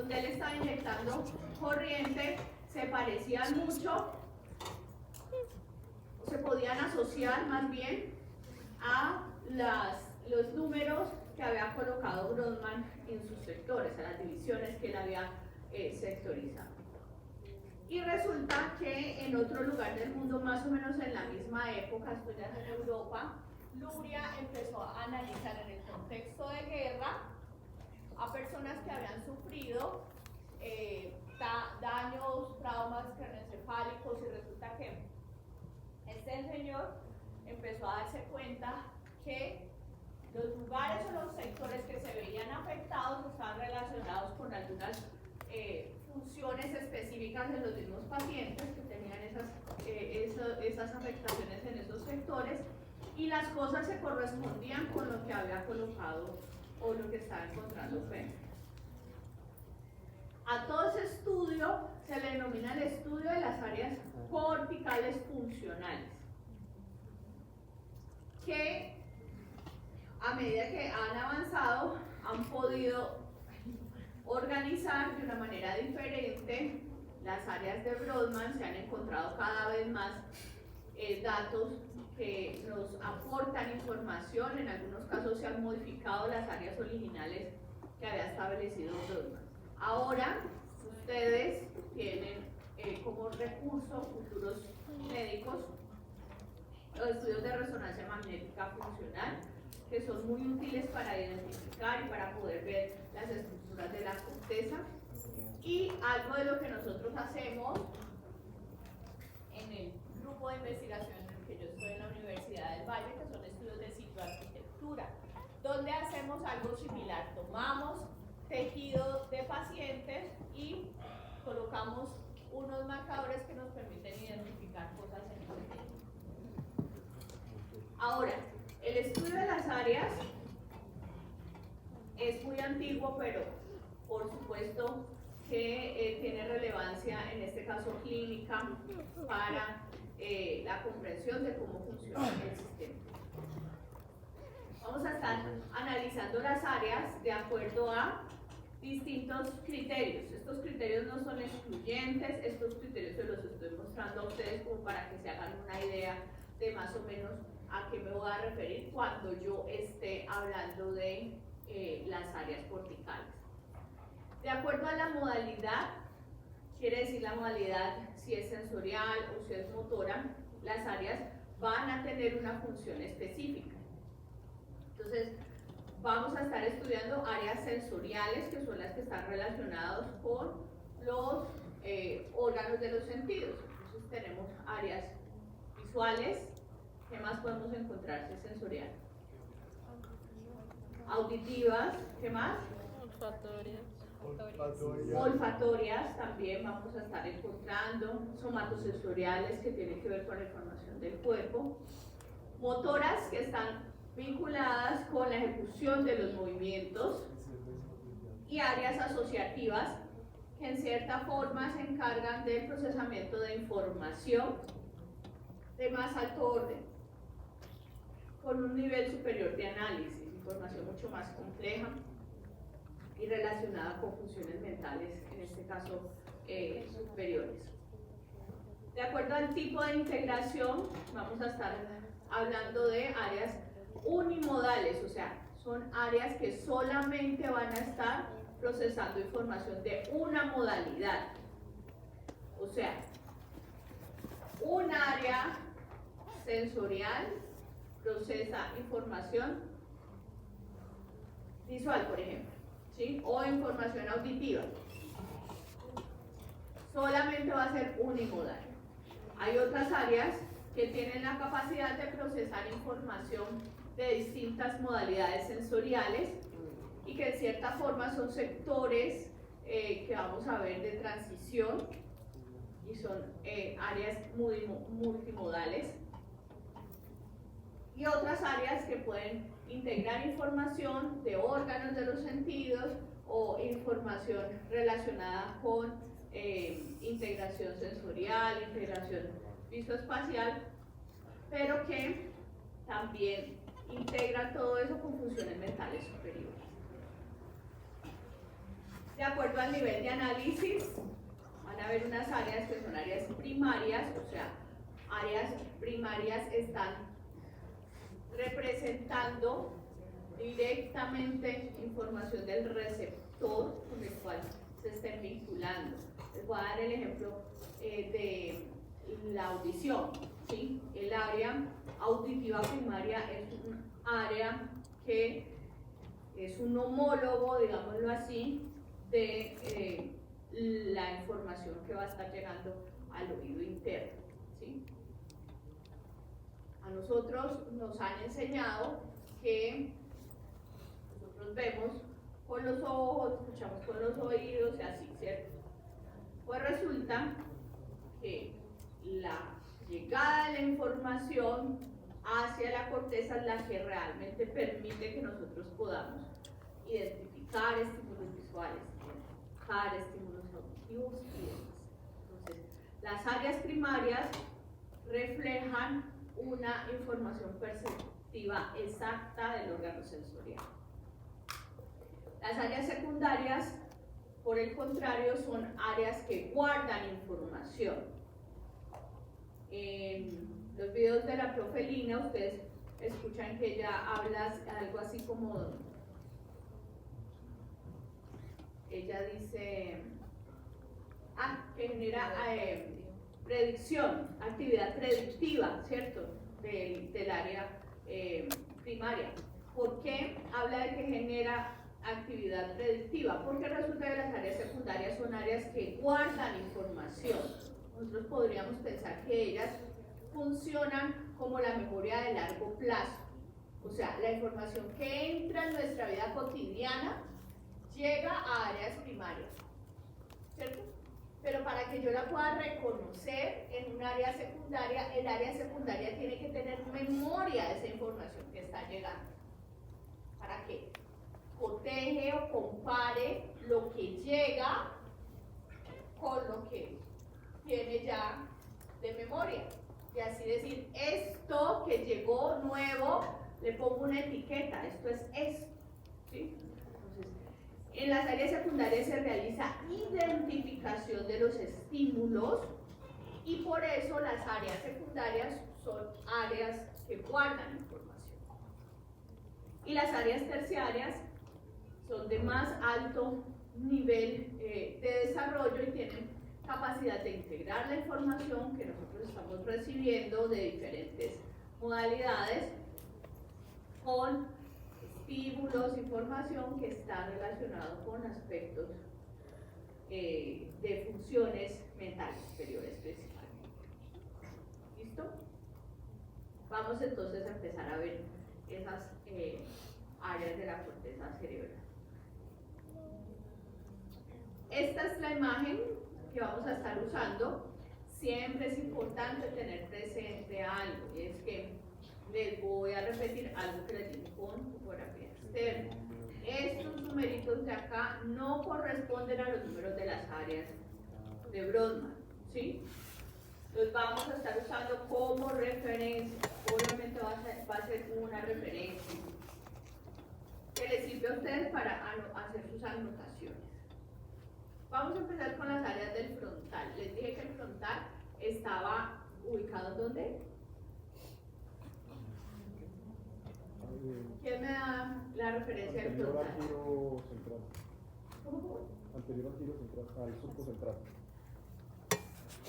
donde él estaba inyectando corriente se parecían mucho, se podían asociar más bien a los números que había colocado Brodmann en sus sectores, a las divisiones que él había sectorizado. Y resulta que en otro lugar del mundo, más o menos en la misma época, esto ya es en Europa, Luria empezó a analizar en el contexto de guerra a personas que habían sufrido daños, traumas craneoencefálicos, y resulta que este señor empezó a darse cuenta que los lugares o los sectores que se veían afectados estaban relacionados con algunas funciones específicas de los mismos pacientes que tenían esas afectaciones en esos sectores, y las cosas se correspondían con lo que había colocado o lo que estaba encontrando Fenner. A todo ese estudio se le denomina el estudio de las áreas corticales funcionales, que a medida que han avanzado han podido organizar de una manera diferente las áreas de Brodmann. Se han encontrado cada vez más datos que nos aportan información. En algunos casos se han modificado las áreas originales que había establecido Brodmann. Ahora ustedes tienen como recurso futuros médicos los estudios de resonancia magnética funcional, que son muy útiles para identificar y para poder ver las estructuras de la corteza. Y algo de lo que nosotros hacemos en el grupo de investigación en el que yo estoy en la Universidad del Valle, que son estudios de citoarquitectura, donde hacemos algo similar. Tomamos tejido de pacientes y colocamos unos marcadores que nos permiten identificar cosas en el tejido. Ahora, el estudio de las áreas es muy antiguo, pero por supuesto que tiene relevancia, en este caso clínica, para la comprensión de cómo funciona el sistema. Vamos a estar analizando las áreas de acuerdo a distintos criterios. Estos criterios no son excluyentes, estos criterios se los estoy mostrando a ustedes como para que se hagan una idea de más o menos a qué me voy a referir cuando yo esté hablando de las áreas corticales. De acuerdo a la modalidad, quiere decir la modalidad si es sensorial o si es motora, las áreas van a tener una función específica. Entonces, vamos a estar estudiando áreas sensoriales, que son las que están relacionadas con los órganos de los sentidos. Entonces tenemos áreas visuales. ¿Qué más podemos encontrar si es sensorial? Auditivas. ¿Qué más? Olfatorias también vamos a estar encontrando. Somatosensoriales, que tienen que ver con la información del cuerpo. Motoras, que están vinculadas con la ejecución de los movimientos. Y áreas asociativas, que en cierta forma se encargan del procesamiento de información de más alto orden, con un nivel superior de análisis, información mucho más compleja y relacionada con funciones mentales, en este caso superiores. De acuerdo al tipo de integración, vamos a estar hablando de áreas unimodales, o sea, son áreas que solamente van a estar procesando información de una modalidad. O sea, un área sensorial procesa información visual, por ejemplo, ¿sí? O información auditiva. Solamente va a ser unimodal. Hay otras áreas que tienen la capacidad de procesar información de distintas modalidades sensoriales y que en cierta forma son sectores que vamos a ver de transición y son áreas muy multimodales, y otras áreas que pueden integrar información de órganos de los sentidos o información relacionada con integración sensorial, integración visoespacial, pero que también integra todo eso con funciones mentales superiores. De acuerdo al nivel de análisis, van a haber unas áreas que son áreas primarias, o sea, áreas primarias están representando directamente información del receptor con el cual se estén vinculando. Les voy a dar el ejemplo de la audición, ¿sí? El área auditiva primaria es un área que es un homólogo, digámoslo así, de la información que va a estar llegando al oído interno, ¿sí? A nosotros nos han enseñado que nosotros vemos con los ojos, escuchamos con los oídos y así, ¿cierto? Pues resulta que la llegada de la información hacia la corteza es la que realmente permite que nosotros podamos identificar estímulos visuales, identificar estímulos auditivos y demás. Entonces, las áreas primarias reflejan una información perceptiva exacta del órgano sensorial. Las áreas secundarias, por el contrario, son áreas que guardan información. En los videos de la profe Lina, ustedes escuchan que ella habla algo así como, ella dice, que genera predicción, actividad predictiva, ¿cierto? Del área primaria. ¿Por qué habla de que genera actividad predictiva? Porque resulta que las áreas secundarias son áreas que guardan información. Nosotros podríamos pensar que ellas funcionan como la memoria de largo plazo. O sea, la información que entra en nuestra vida cotidiana llega a áreas primarias, ¿cierto? Pero para que yo la pueda reconocer en un área secundaria, el área secundaria tiene que tener memoria de esa información que está llegando. ¿Para qué? Coteje o compare lo que llega con lo que tiene ya de memoria. Y así decir, esto que llegó nuevo, le pongo una etiqueta, esto es esto, ¿sí? Entonces, en las áreas secundarias se realiza identificación de los estímulos y por eso las áreas secundarias son áreas que guardan información. Y las áreas terciarias son de más alto nivel de desarrollo y tienen capacidad de integrar la información que nosotros estamos recibiendo de diferentes modalidades con estímulos, información que está relacionado con aspectos de funciones mentales superiores principalmente. ¿Listo? Vamos entonces a empezar a ver esas áreas de la corteza cerebral. Esta es la imagen que vamos a estar usando. Siempre es importante tener presente algo, y es que les voy a repetir algo que les dije con fotografía externa. Estos numeritos de acá no corresponden a los números de las áreas de Brodmann, ¿sí? Los vamos a estar usando como referencia. Obviamente va a ser una referencia que les sirve a ustedes para hacer sus anotaciones. Vamos a empezar con las áreas del frontal. Les dije que el frontal estaba ubicado ¿dónde? ¿Quién me da la referencia del frontal? Anterior al giro central. ¿Cómo? Anterior al giro central, al surco central.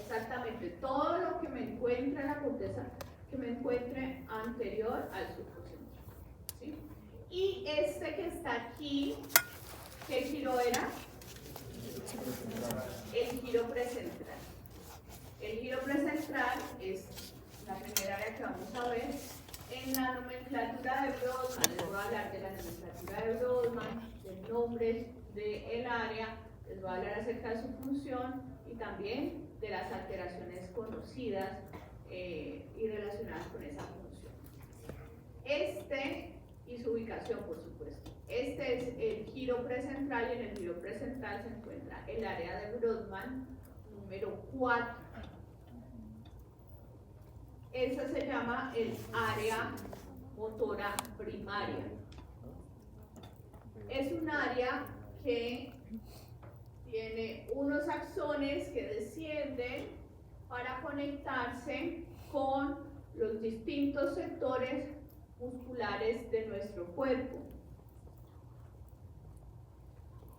Exactamente, todo lo que me encuentre en la corteza, que me encuentre anterior al surco central, ¿sí? Y este que está aquí, ¿qué giro era? El giro precentral. El giro precentral es la primera área que vamos a ver. En la nomenclatura de Brodmann, les voy a hablar de la nomenclatura de Brodmann, del nombre del área, les voy a hablar acerca de su función y también de las alteraciones conocidas y relacionadas con esa función. Y su ubicación, por supuesto. Este es el giro precentral y en el giro precentral se encuentra el área de Brodmann número 4. Esa se llama el área motora primaria. Es un área que tiene unos axones que descienden para conectarse con los distintos sectores musculares de nuestro cuerpo.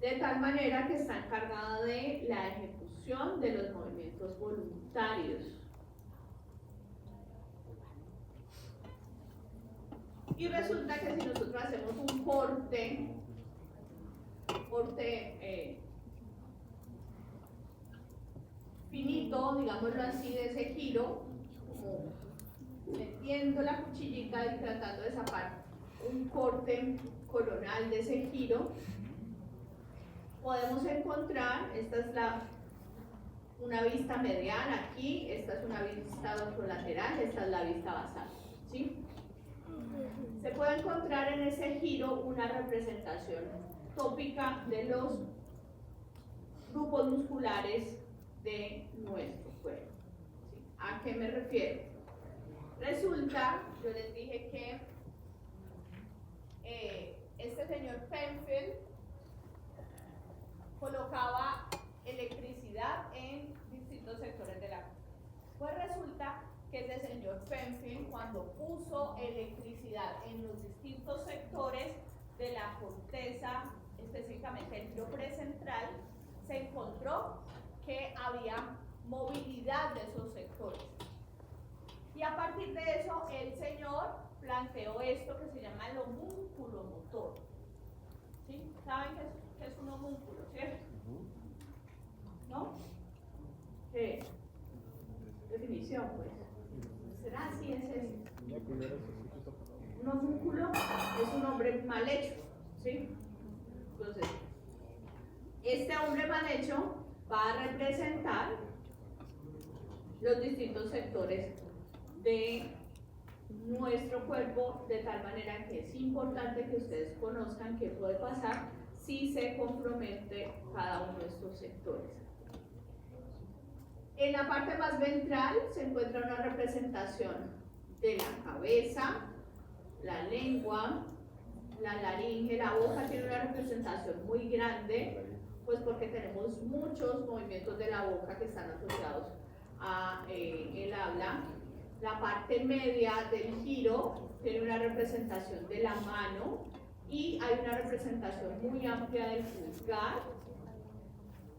De tal manera que está encargada de la ejecución de los movimientos voluntarios. Y resulta que si nosotros hacemos un corte finito, digámoslo así, de ese giro, como metiendo la cuchillita y tratando de sacar un corte coronal de ese giro, podemos encontrar, esta es una vista mediana aquí, esta es una vista dorsolateral, esta es la vista basal, ¿sí? Se puede encontrar en ese giro una representación tópica de los grupos musculares de nuestro cuerpo, ¿sí? ¿A qué me refiero? Resulta, yo les dije que este señor Penfield colocaba electricidad en distintos sectores de la cuerpo. Pues resulta que ese señor Penfield, cuando puso electricidad en los distintos sectores de la corteza, específicamente el giro precentral, se encontró que había movilidad de esos sectores. Y a partir de eso, el señor planteó esto que se llama el homúnculo motor. ¿Sí? ¿Saben qué es un homúnculo, cierto? ¿No? ¿Qué es? Definición, pues. ¿Será así? ¿Es eso? Un homúnculo es un hombre mal hecho, ¿sí? Entonces, este hombre mal hecho va a representar los distintos sectores de nuestro cuerpo, de tal manera que es importante que ustedes conozcan qué puede pasar si se compromete cada uno de estos sectores. En la parte más ventral se encuentra una representación de la cabeza, la lengua, la laringe, la boca tiene una representación muy grande, pues porque tenemos muchos movimientos de la boca que están asociados a el habla. La parte media del giro tiene una representación de la mano y hay una representación muy amplia del pulgar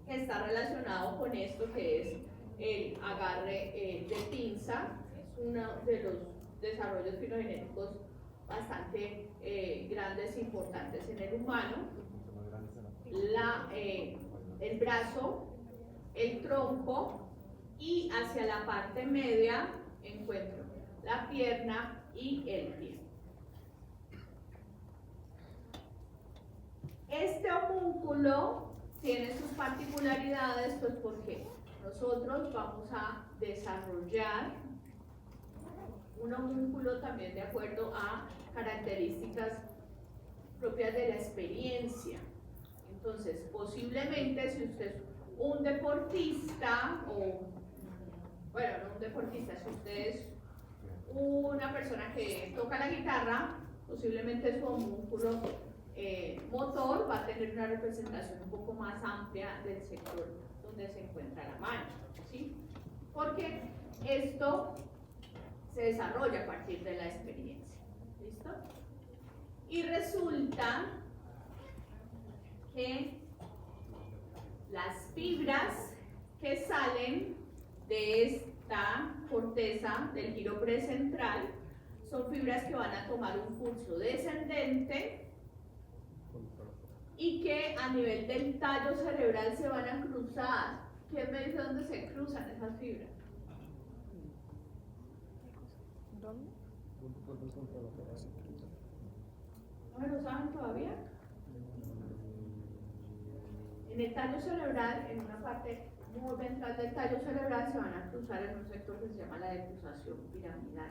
que está relacionado con esto que es el agarre de pinza. Es uno de los desarrollos filogenéticos bastante grandes e importantes en el humano. El brazo, el tronco y hacia la parte media encuentro la pierna y el pie. Este homúnculo tiene sus particularidades, pues porque nosotros vamos a desarrollar un homúnculo también de acuerdo a características propias de la experiencia. Entonces, posiblemente si usted es un deportista bueno, no un deportista, si usted es una persona que toca la guitarra, posiblemente su homúnculo motor va a tener una representación un poco más amplia del sector donde se encuentra la mano, ¿sí? Porque esto se desarrolla a partir de la experiencia, ¿listo? Y resulta que las fibras que salen de esta corteza del giro precentral son fibras que van a tomar un curso descendente y que a nivel del tallo cerebral se van a cruzar. ¿Quién me dice dónde se cruzan esas fibras? ¿Dónde? ¿No me lo saben todavía? En el tallo cerebral, en una parte muy ventral del tallo cerebral, se van a cruzar en un sector que se llama la decruzación piramidal.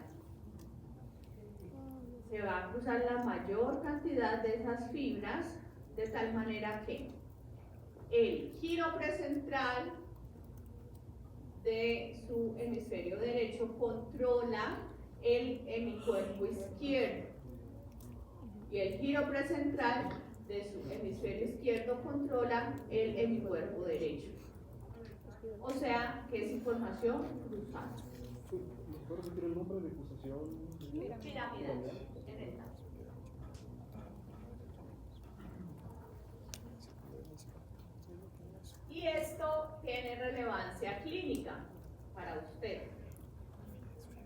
Se va a cruzar la mayor cantidad de esas fibras, de tal manera que el giro precentral de su hemisferio derecho controla el hemicuerpo izquierdo y el giro precentral de su hemisferio izquierdo controla el hemicuerpo derecho. O sea, que es información cruzada. ¿Me puede repetir el nombre de pulsación? Piramidal, en esta. Y esto tiene relevancia clínica para usted,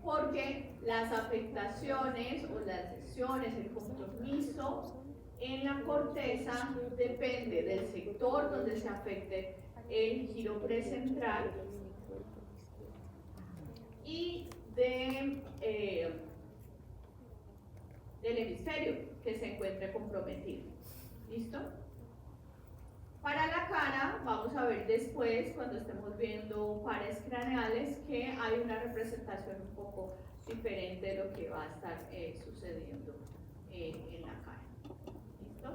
porque las afectaciones o las lesiones, el compromiso en la corteza depende del sector donde se afecte el giro precentral y del hemisferio que se encuentre comprometido. ¿Listo? Para la cara, vamos a ver después, cuando estemos viendo pares craneales, que hay una representación un poco diferente de lo que va a estar sucediendo en la cara. ¿Listo?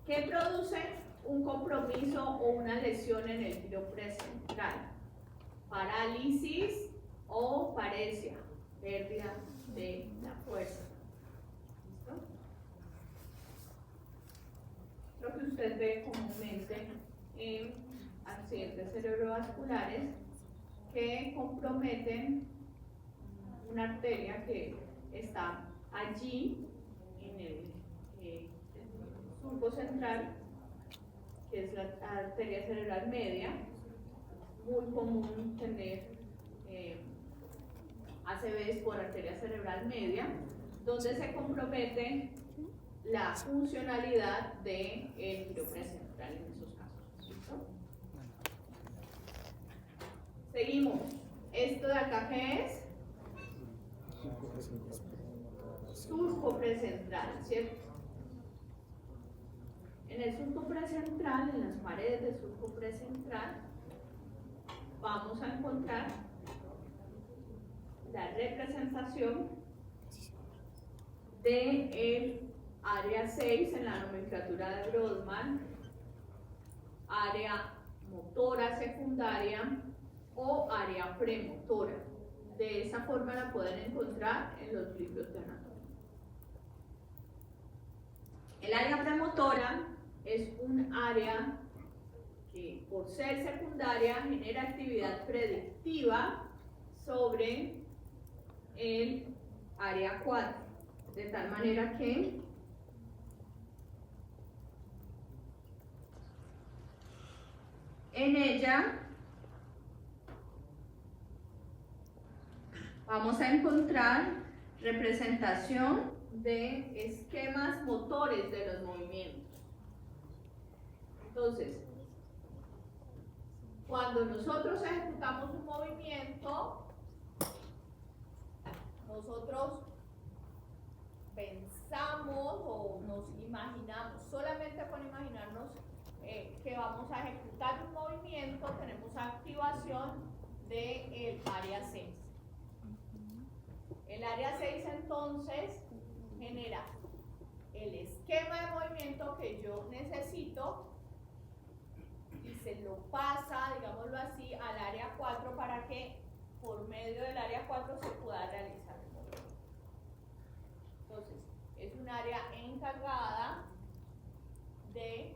¿Qué produce un compromiso o una lesión en el giro precentral? Parálisis o paresia, pérdida de la fuerza. ¿Listo? Lo que usted ve comúnmente en accidentes cerebrovasculares que comprometen una arteria que está allí en el surco central, que es la arteria cerebral media. Muy común tener ACVs por arteria cerebral media, donde se compromete la funcionalidad del giro precentral en esos casos. ¿Listo? Seguimos. ¿Esto de acá qué es? Surco precentral, ¿cierto? En el surco precentral, en las paredes del surco precentral, vamos a encontrar la representación del área 6 en la nomenclatura de Brodmann, área motora secundaria o área premotora. De esa forma la pueden encontrar en los libros de anatomía. El área premotora es un área que, por ser secundaria, genera actividad predictiva sobre el área 4, de tal manera que en ella vamos a encontrar representación de esquemas motores de los movimientos. Entonces, cuando nosotros ejecutamos un movimiento, nosotros pensamos o nos imaginamos, solamente con imaginarnos que vamos a ejecutar un movimiento, tenemos activación del área 6. El área 6 entonces genera el esquema de movimiento que yo necesito y se lo pasa, digámoslo así, al área 4 para que por medio del área 4 se pueda realizar el movimiento. Entonces, es un área encargada de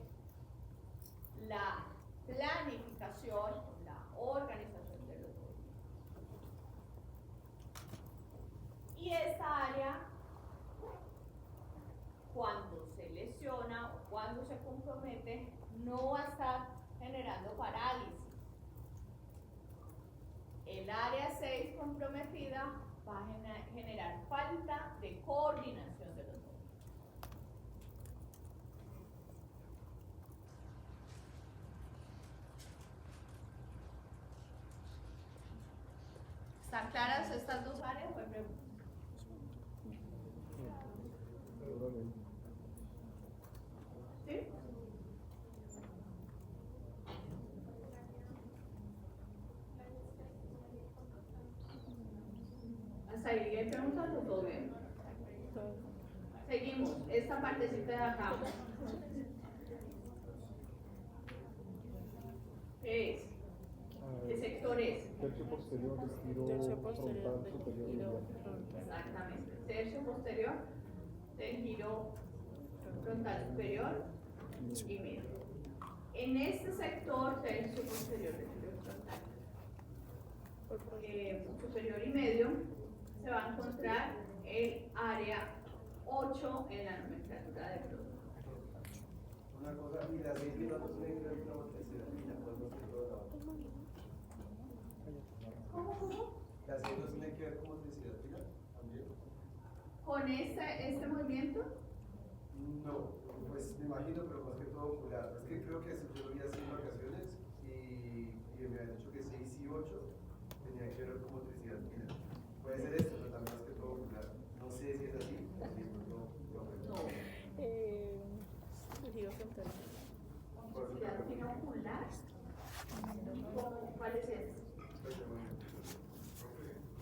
la planificación, la organización de los movimientos. Y esta área, cuando se lesiona o cuando se compromete, no va a estar generando parálisis. El área 6 comprometida va a generar falta de coordinación de los movimientos. ¿Están claras estas dos áreas? ¿O hay preguntas? ¿Sí? ¿Hasta ahí hay preguntas o todo bien? Seguimos, esta partecita de acá. ¿Qué es? ¿Qué sector es? Tercio posterior del giro frontal superior medial. Exactamente. Tercio posterior del giro frontal superior y medio. En este sector tercio posterior del núcleo frontal superior y medio se va a encontrar el área 8 en la nomenclatura de Brodmann. Una cosa, y las 6 minutos tienen que ver con la motricidad fina, cuando se todo la otra. ¿Cómo? Las 6 no tienen que ver con motricidad fina también. ¿Con este movimiento? No, pues me imagino, pero más que todo ocular. Es que creo que eso yo lo vi así en vacaciones y me han dicho que 6 y 8 tenían que ver con motricidad fina. Puede ser esto, pero también más que todo ocular. No sé si es así, o si no, No. Giro frontal. ¿Motricidad fina ocular? ¿Cuál es ese?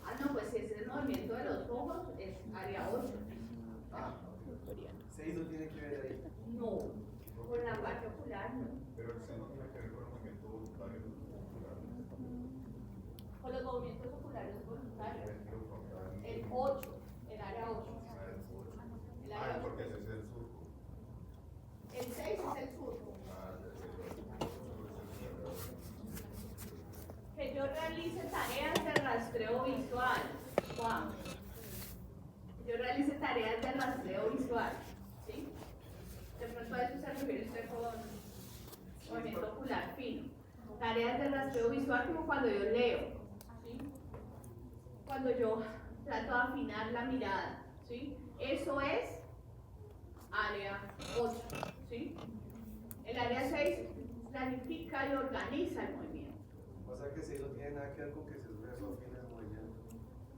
Ah, no, pues si ese es el movimiento de los ojos, es área 8. Ah, Coreano. 6 no tiene que ver ahí. No, con la parte ocular no. Pero el seno tiene que ver con el movimiento voluntario. Con los movimientos oculares voluntarios. El 8, el área 8. El área 8. Porque ese es el surco. El 6 es el surco. Que yo realice tareas de rastreo visual. Juan. Yo realice tareas de rastreo visual. ¿Sí? De pronto a eso se refiere usted con movimiento ocular fino. Tareas de rastreo visual como cuando yo leo. ¿Sí? Cuando yo trato de afinar la mirada. ¿Sí? Eso es área 8. ¿Sí? El área 6 planifica y organiza el movimiento. O sea que 6 no tiene nada que ver con que si es grueso o fino el movimiento.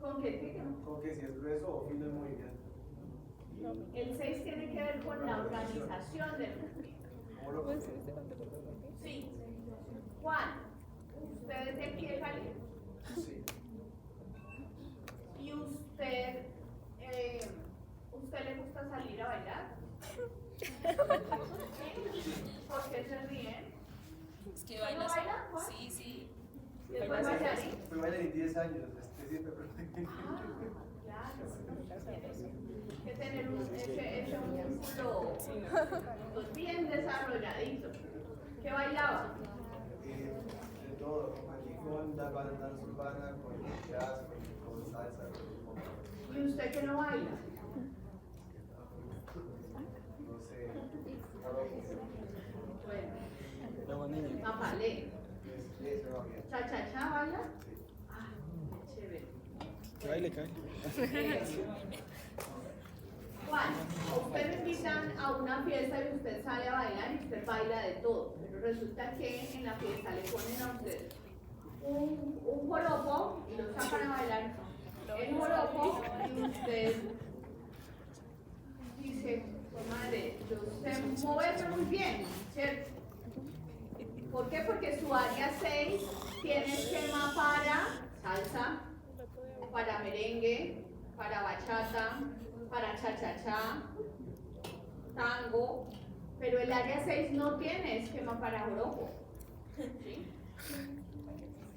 ¿Con qué? Con que si es grueso o fino el movimiento. El 6 tiene que ver con la organización del movimiento. ¿Cómo lo Pues, confirma? Sí. Juan, ¿usted es de aquí de Cali? Sí. ¿Y usted le gusta salir a bailar? ¿Por qué se ríen? Es que ¿No bailas. baila, Juan? Sí, sí. ¿Y después bailarín? Fue bailarín 10 años, siempre Ah, claro. Tienes que tener ese músculo pues, bien desarrolladito. ¿Qué bailaba? de todo, aquí con la danza urbana, con jazz, con salsa, con ¿Y usted que no baila? no sé, karaoke. Bueno, mapalé. Eso va bien. ¿Cha-cha-cha baila? Sí. Ah, qué chévere. Cae, le cae. Juan, a usted le invitan a una fiesta y usted sale a bailar y usted baila de todo, pero resulta que en la fiesta le ponen a usted un joropo y lo sacan a bailar el joropo y usted dice, pues madre, yo sé moverme muy bien, ¿cierto? ¿Por qué? Porque su área 6 tiene esquema para salsa, para merengue, para bachata, para cha-cha-cha, tango, pero el área 6 no tiene esquema para joropo. ¿Sí?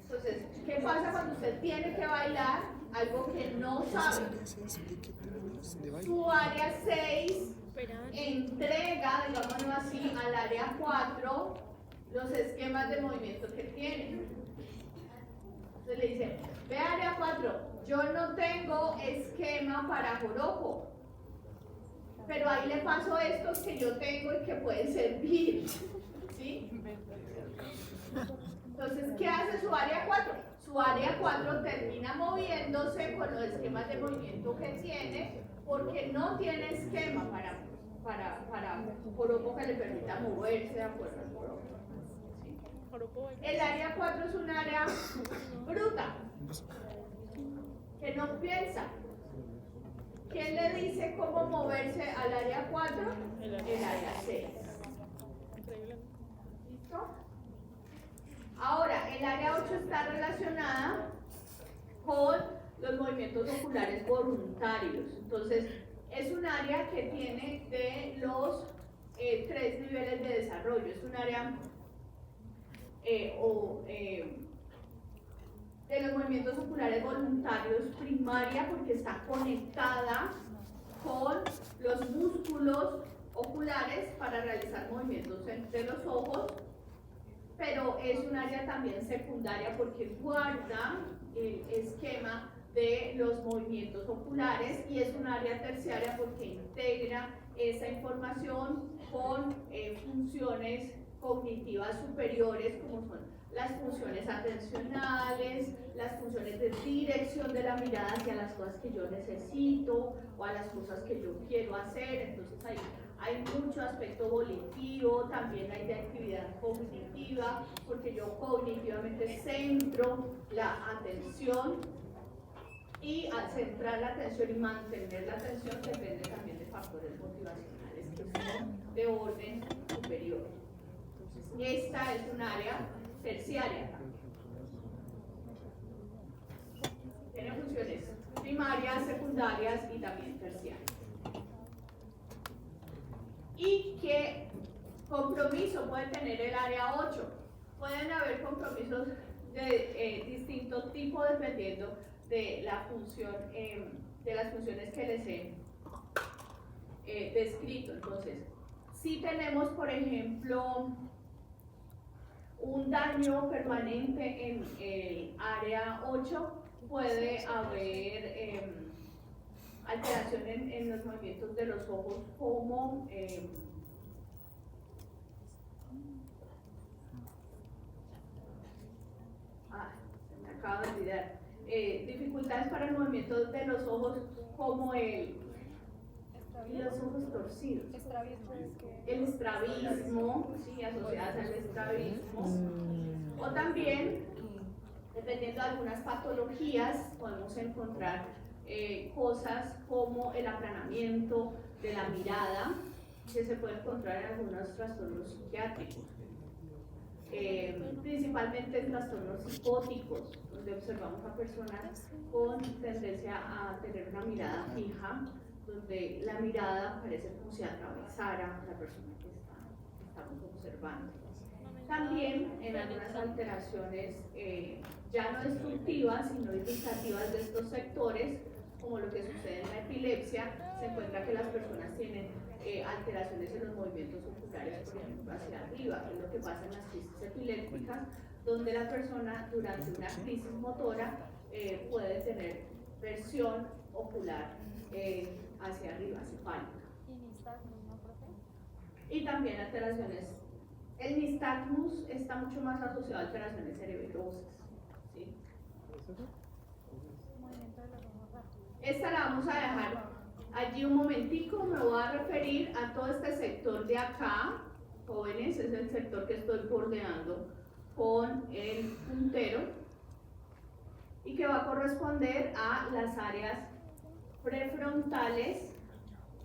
Entonces, ¿qué pasa cuando usted tiene que bailar algo que no sabe? Su área 6 entrega, digámoslo así, al área 4 los esquemas de movimiento que tiene. Entonces le dice, ve área 4, yo no tengo esquema para joropo, pero ahí le paso estos que yo tengo y que pueden servir. ¿Sí? Entonces, ¿qué hace su área 4? Su área 4 termina moviéndose con los esquemas de movimiento que tiene, porque no tiene esquema para joropo que le permita moverse de acuerdo al joropo. El área 4 es un área bruta, que no piensa. ¿Quién le dice cómo moverse al área 4? El área 6. ¿Listo? Ahora, el área 8 está relacionada con los movimientos oculares voluntarios. Entonces, es un área que tiene de los 3 niveles de desarrollo. Es un área de los movimientos oculares voluntarios primaria porque está conectada con los músculos oculares para realizar movimientos de los ojos, pero es un área también secundaria porque guarda el esquema de los movimientos oculares, y es un área terciaria porque integra esa información con funciones cognitivas superiores, como son las funciones atencionales, las funciones de dirección de la mirada hacia las cosas que yo necesito o a las cosas que yo quiero hacer. Entonces ahí hay mucho aspecto volitivo, también hay de actividad cognitiva, porque yo cognitivamente centro la atención, y al centrar la atención y mantener la atención depende también de factores motivacionales que son de orden superior. Entonces, esta es un área terciaria. Tiene funciones primarias, secundarias y también terciarias. ¿Y qué compromiso puede tener el área 8? Pueden haber compromisos de distinto tipo dependiendo de la función, de las funciones que les he descrito. Entonces, si tenemos, por ejemplo, un daño permanente en el área 8, puede haber alteración en los movimientos de los ojos, como se me acaba de olvidar, dificultades para el movimiento de los ojos, como los ojos torcidos, el estrabismo, sí, asociadas al estrabismo, o también, dependiendo de algunas patologías, podemos encontrar cosas como el aplanamiento de la mirada, que se puede encontrar en algunos trastornos psiquiátricos, principalmente en trastornos psicóticos, donde observamos a personas con tendencia a tener una mirada fija, donde la mirada parece como si atravesara a la persona que estamos observando. También en algunas alteraciones ya no destructivas, sino irritativas de estos sectores, como lo que sucede en la epilepsia, se encuentra que las personas tienen alteraciones en los movimientos oculares, por ejemplo, hacia arriba, que es lo que pasa en las crisis epilépticas, donde la persona durante una crisis motora puede tener versión ocular hacia arriba, cefálica. Y también alteraciones. El nistagmus está mucho más asociado a alteraciones cerebelosas, ¿sí? Esta la vamos a dejar allí un momentico. Me voy a referir a todo este sector de acá, jóvenes, es el sector que estoy bordeando con el puntero y que va a corresponder a las áreas prefrontales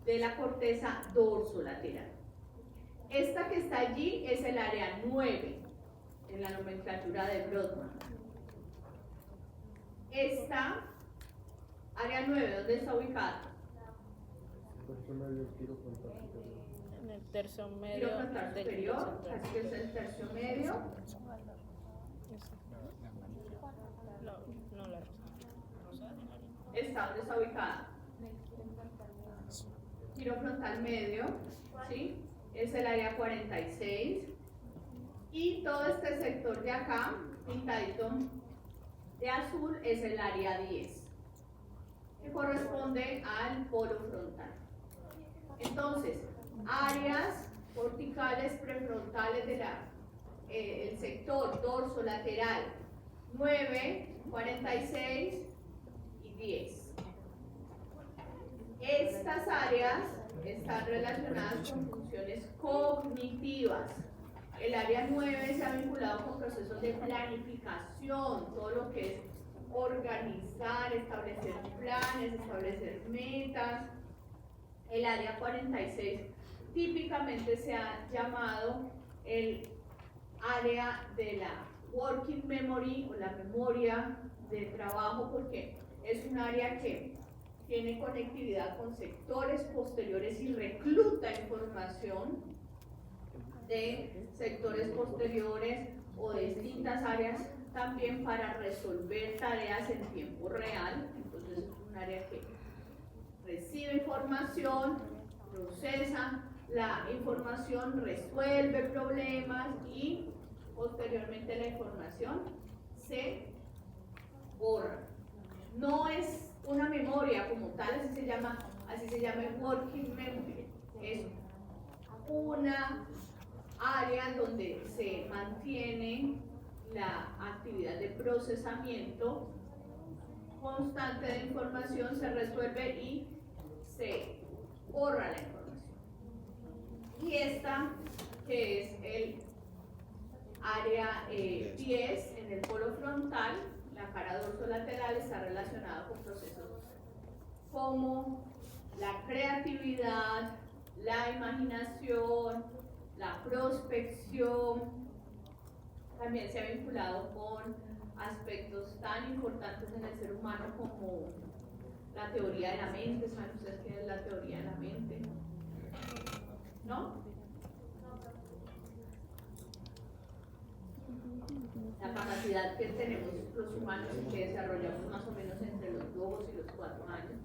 de la corteza dorsolateral. Esta que está allí es el área 9 en la nomenclatura de Brodmann. Esta área 9, ¿dónde está ubicada? En el tercio medio Giro frontal superior, así que es el tercio medio. No la rosa. Está donde está ubicada. Giro frontal medio, ¿sí? Es el área 46. Y todo este sector de acá, pintadito de azul, es el área 10, que corresponde al polo frontal. Entonces, áreas corticales prefrontales de el sector dorsolateral 9, 46 y 10. Estas áreas están relacionadas con funciones cognitivas. El área 9 se ha vinculado con procesos de planificación, todo lo que es organizar, establecer planes, establecer metas. El área 46 típicamente se ha llamado el área de la working memory o la memoria de trabajo, porque es un área que tiene conectividad con sectores posteriores y recluta información de sectores posteriores o de distintas áreas también para resolver tareas en tiempo real. Entonces es un área que recibe información, procesa, la información resuelve problemas y posteriormente la información se borra. No es una memoria como tal, así se llama el working memory. Es una área donde se mantiene la actividad de procesamiento constante de información, se resuelve y se borra la información. Y esta, que es el área 10 en el polo frontal, la cara dorsolateral, está relacionada con procesos como la creatividad, la imaginación, la prospección. También se ha vinculado con aspectos tan importantes en el ser humano como la teoría de la mente. ¿Saben ustedes qué es la teoría de la mente? ¿No? La capacidad que tenemos los humanos y que desarrollamos más o menos entre los 2 y los 4 años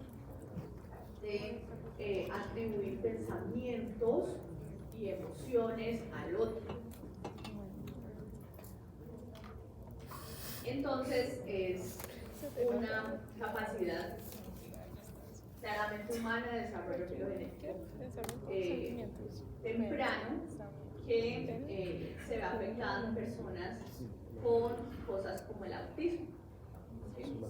de atribuir pensamientos y emociones al otro. Entonces es una capacidad claramente humana de desarrollo filogenético temprano que se ve afectado en personas con cosas como el autismo. ¿Sí?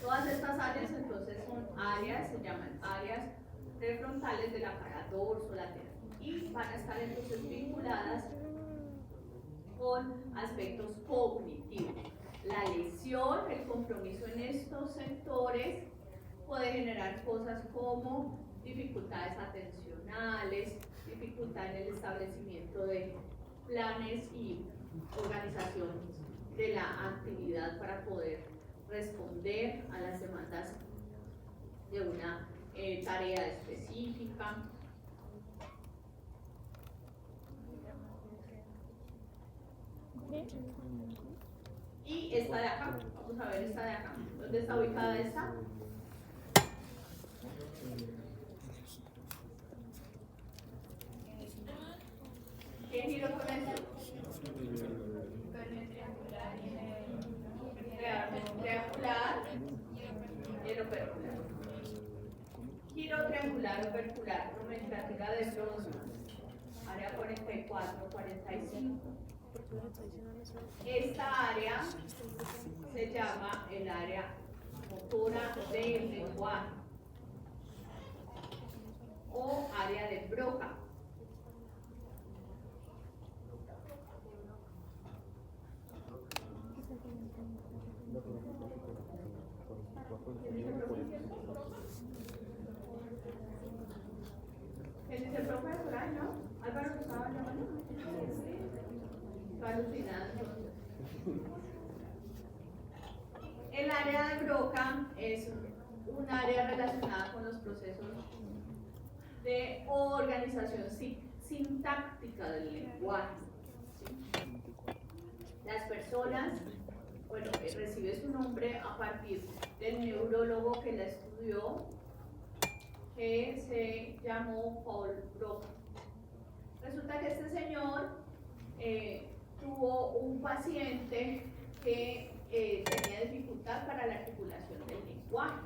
Todas estas áreas entonces son áreas, se llaman áreas prefrontales de la cara dorsolateral y van a estar entonces vinculadas con aspectos cognitivos. La lesión, el compromiso en estos sectores puede generar cosas como dificultades atencionales, dificultad en el establecimiento de planes y organización de la actividad para poder responder a las demandas de una tarea específica. Y esta de acá, vamos a ver esta de acá. ¿Dónde está ubicada esta? ¿Qué giro con esto? Triangular y el opercular. Giro triangular opercular, nomenclatura de Brosman, área 44-45. Esta área se llama el área motora del lenguaje o área de Broca. ¿Quién dice Broca por ahí, no? Álvaro lo estaba llamando. Está alucinado entonces. El área de Broca es un área relacionada con los procesos de organización sintáctica del lenguaje. ¿Sí? Las personas, bueno, recibe su nombre a partir del neurólogo que la estudió, que se llamó Paul Broca. Resulta que este señor tuvo un paciente que tenía dificultad para la articulación del lenguaje.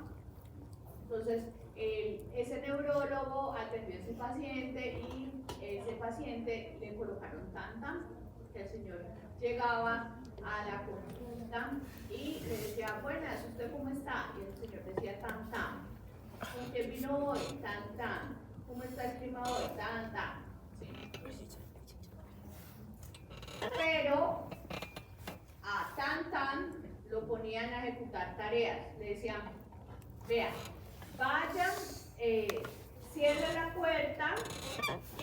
Entonces, ese neurólogo atendió a ese paciente y ese paciente le colocaron tanta, que el señor llegaba a la consulta y le decía, buenas, ¿usted cómo está? Y el señor decía, tan, tan. ¿Con quién vino hoy? Tan, tan. ¿Cómo está el clima hoy? Tan, tan. ¿Sí? Pero a tan, tan lo ponían a ejecutar tareas. Le decían, vea, vayan, cierre la puerta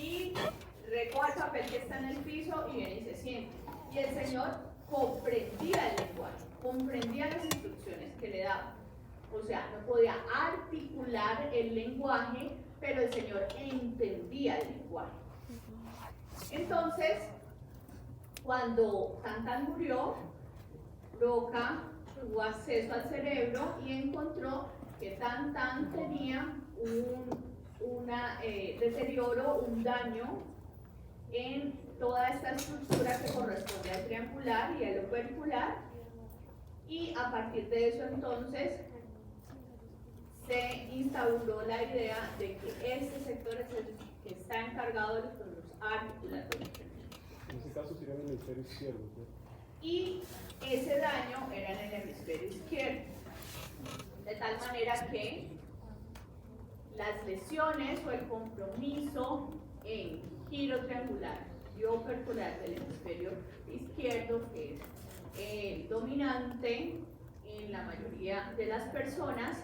y recoja el papel que está en el piso y viene y se siente. Y el señor comprendía el lenguaje, comprendía las instrucciones que le daban. O sea, no podía articular el lenguaje, pero el señor entendía el lenguaje. Entonces, cuando Tantan murió, Broca tuvo acceso al cerebro y encontró que Tantan tenía un deterioro, un daño en toda esta estructura que corresponde al triangular y al opercular, y a partir de eso entonces se instauró la idea de que este sector es el que está encargado de los procesos articulatorios. En ese caso sería en el hemisferio izquierdo, ¿cierto? Y ese daño era en el hemisferio izquierdo, de tal manera que las lesiones o el compromiso en giro triangular y opercular del hemisferio izquierdo, que es el dominante en la mayoría de las personas,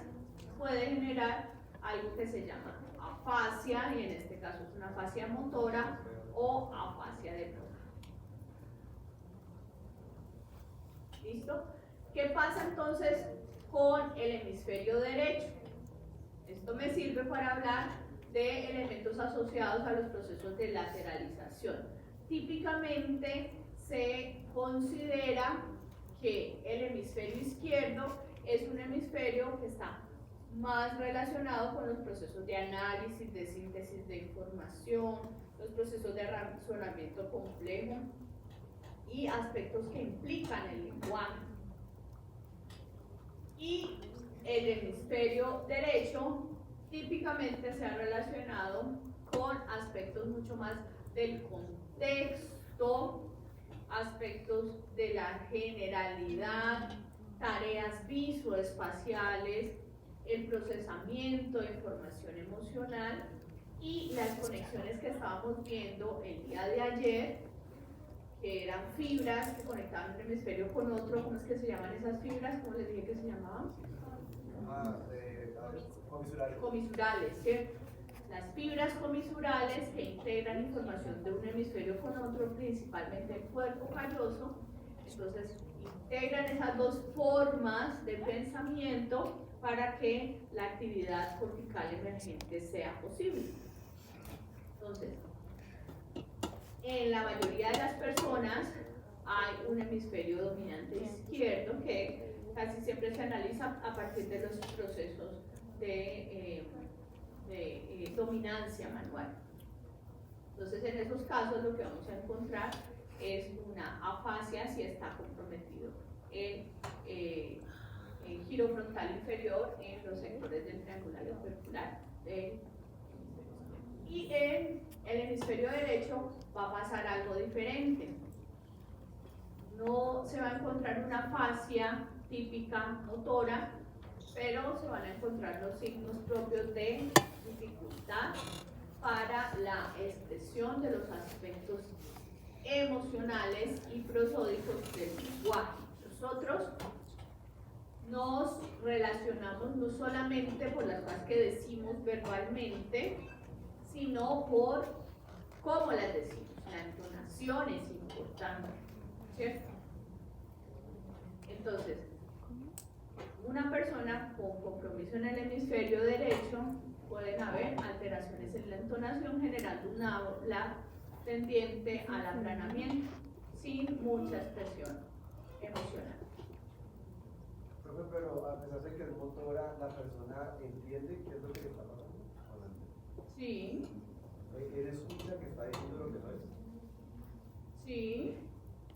puede generar algo que se llama afasia, y en este caso es una afasia motora o afasia de Broca. ¿Listo? ¿Qué pasa entonces con el hemisferio derecho? Esto me sirve para hablar de elementos asociados a los procesos de lateralización. Típicamente se considera que el hemisferio izquierdo es un hemisferio que está más relacionado con los procesos de análisis, de síntesis de información, los procesos de razonamiento complejo y aspectos que implican el lenguaje. Y el hemisferio derecho típicamente se ha relacionado con aspectos mucho más del contexto, aspectos de la generalidad, tareas visoespaciales, el procesamiento de información emocional y las conexiones que estábamos viendo el día de ayer, que eran fibras que conectaban un hemisferio con otro. ¿Cómo es que se llaman esas fibras? ¿Cómo les dije que se llamaban? Comisurales. Comisurales, ¿cierto? Las fibras comisurales que integran información de un hemisferio con otro, principalmente el cuerpo calloso. Entonces, integran esas dos formas de pensamiento para que la actividad cortical emergente sea posible. Entonces, en la mayoría de las personas hay un hemisferio dominante izquierdo que casi siempre se analiza a partir de los procesos de dominancia manual. Entonces, en esos casos lo que vamos a encontrar es una afasia si está comprometido el giro frontal inferior en los sectores del triangular y opercular y en el hemisferio derecho va a pasar algo diferente. No se va a encontrar una afasia típica motora, pero se van a encontrar los signos propios de dificultad para la expresión de los aspectos emocionales y prosódicos del lenguaje. Nosotros nos relacionamos no solamente por las cosas que decimos verbalmente, sino por cómo las decimos. La entonación es importante, ¿cierto? Entonces, una persona con compromiso en el hemisferio derecho pueden haber alteraciones en la entonación, generando una habla tendiente al aplanamiento sin mucha expresión emocional. Profe, pero a pesar de que es motora, la persona entiende qué es lo que le está pasando. Sí, Él escucha que está diciendo lo que no es. sí,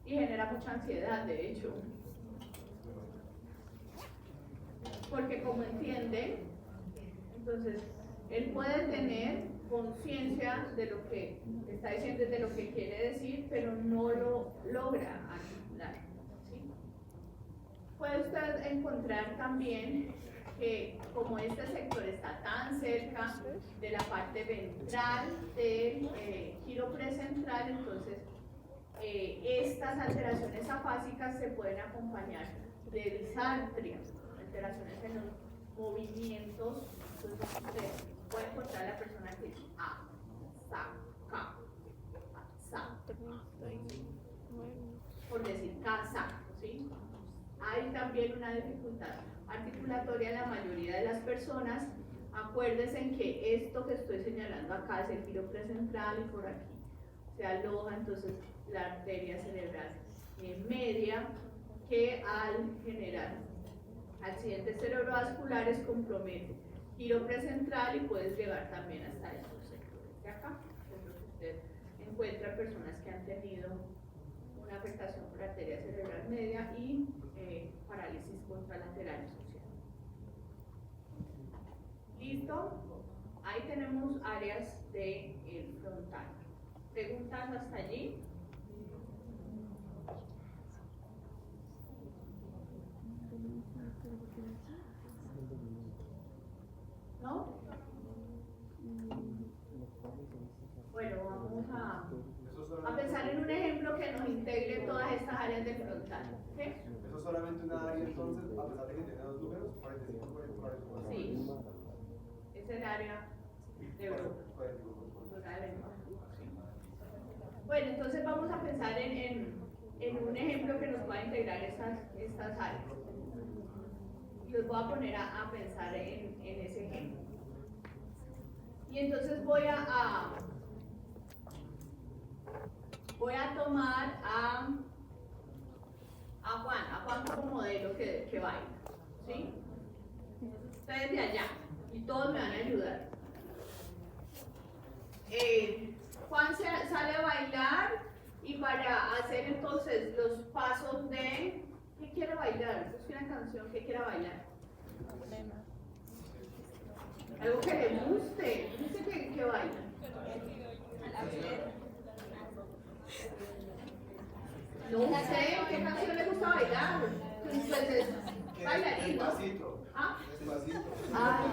y genera mucha ansiedad, de hecho. Porque como entiende, entonces él puede tener conciencia de lo que está diciendo, de lo que quiere decir, pero no lo logra articular, ¿sí? Puede usted encontrar también que como este sector está tan cerca de la parte ventral del giro precentral, entonces estas alteraciones afásicas se pueden acompañar de disartria, alteraciones en los movimientos. Entonces usted puede encontrar a la persona que dice a, sa, ca, sa, por decir casa, ¿sí? Hay también una dificultad articulatoria en la mayoría de las personas. Acuérdense en que esto que estoy señalando acá es el giro precentral y por aquí se aloja entonces la arteria cerebral media, que al generar accidentes cerebrovasculares compromete giro precentral y puedes llegar también hasta estos sectores de acá. Entonces usted encuentra personas que han tenido una afectación por arteria cerebral media y parálisis contralateral asociada. ¿Listo? Ahí tenemos áreas del frontal. ¿Preguntas hasta allí? ¿No? Bueno, vamos a pensar en un ejemplo que nos integre todas estas áreas del frontal. ¿Sí? Eso es solamente una área entonces, a pesar de que tiene dos números, 45, 44. Sí. Es el área de Broca. 45. Bueno, entonces vamos a pensar en un ejemplo que nos pueda integrar estas áreas. Los voy a poner a pensar en ese ejemplo. Y entonces voy a tomar a Juan como modelo que baila. ¿Sí? Ustedes de allá. Y todos me van a ayudar. Juan sale a bailar y para hacer entonces los pasos de ¿qué quiere bailar? Busque una canción que quiera bailar. Algo que le guste. Dice que baila. No sé, ¿qué canción le gusta bailar? Pues es bailarín, ¿no? Despacito. ¿Ah? Despacito. Ay,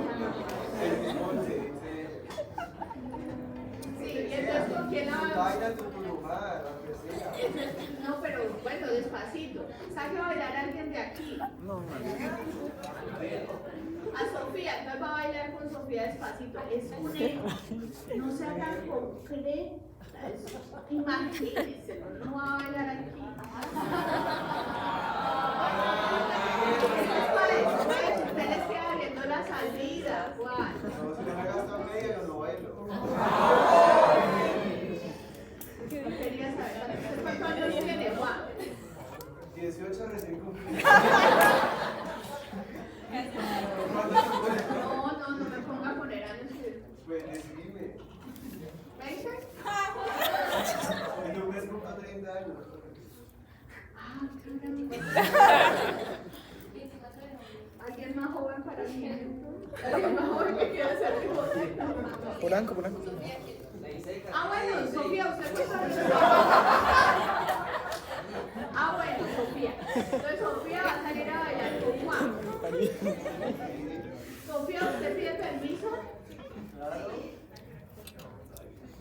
sí, y entonces ¿con quién la Baila tu lugar, aunque sea. No, pero bueno, despacito. Saque a bailar a alguien de aquí. A Sofía, entonces va a bailar con Sofía despacito. Es no se hagan concretas. Imagínense, no va a bailar aquí. Usted les queda viendo la salida, Juan. No, si no me gasto media, no bailo. Quería saber, ¿cuántos años tiene Juan? 18 recién cumplidos. No me ponga a poner años. Pues decime. ¿20? En un mes cumplo 30 años. Ah, caramba. ¿Alguien más joven para mí? ¿Alguien más joven que quiera ser mi joven? Polanco. Ah, bueno, Sofía, usted no sabe. Ah, bueno, Sofía. Entonces Sofía va a salir a bailar con Juan. Sofía, ¿usted pide permiso?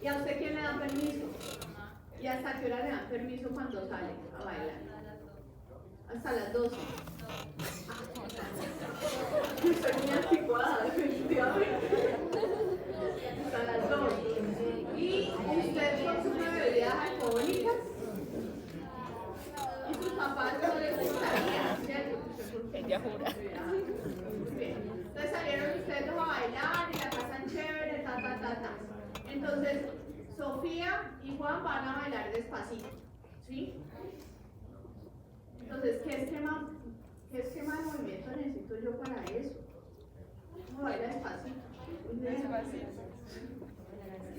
¿Y a usted quién le da permiso? ¿Y hasta qué hora le dan permiso cuando sale a bailar? Hasta las 12. Soy muy anticuada, definitivamente. Hasta las 12. ¿Y usted consume bebidas alcohólicas? ¿Y sus papás no les gustaría? ¿Cierto? Ella jura. Bien. Entonces salieron ustedes dos a bailar y la pasan chévere, ta. Entonces, Sofía y Juan van a bailar despacito, ¿sí? Entonces, ¿qué esquema de movimiento necesito yo para eso? ¿Cómo baila despacito?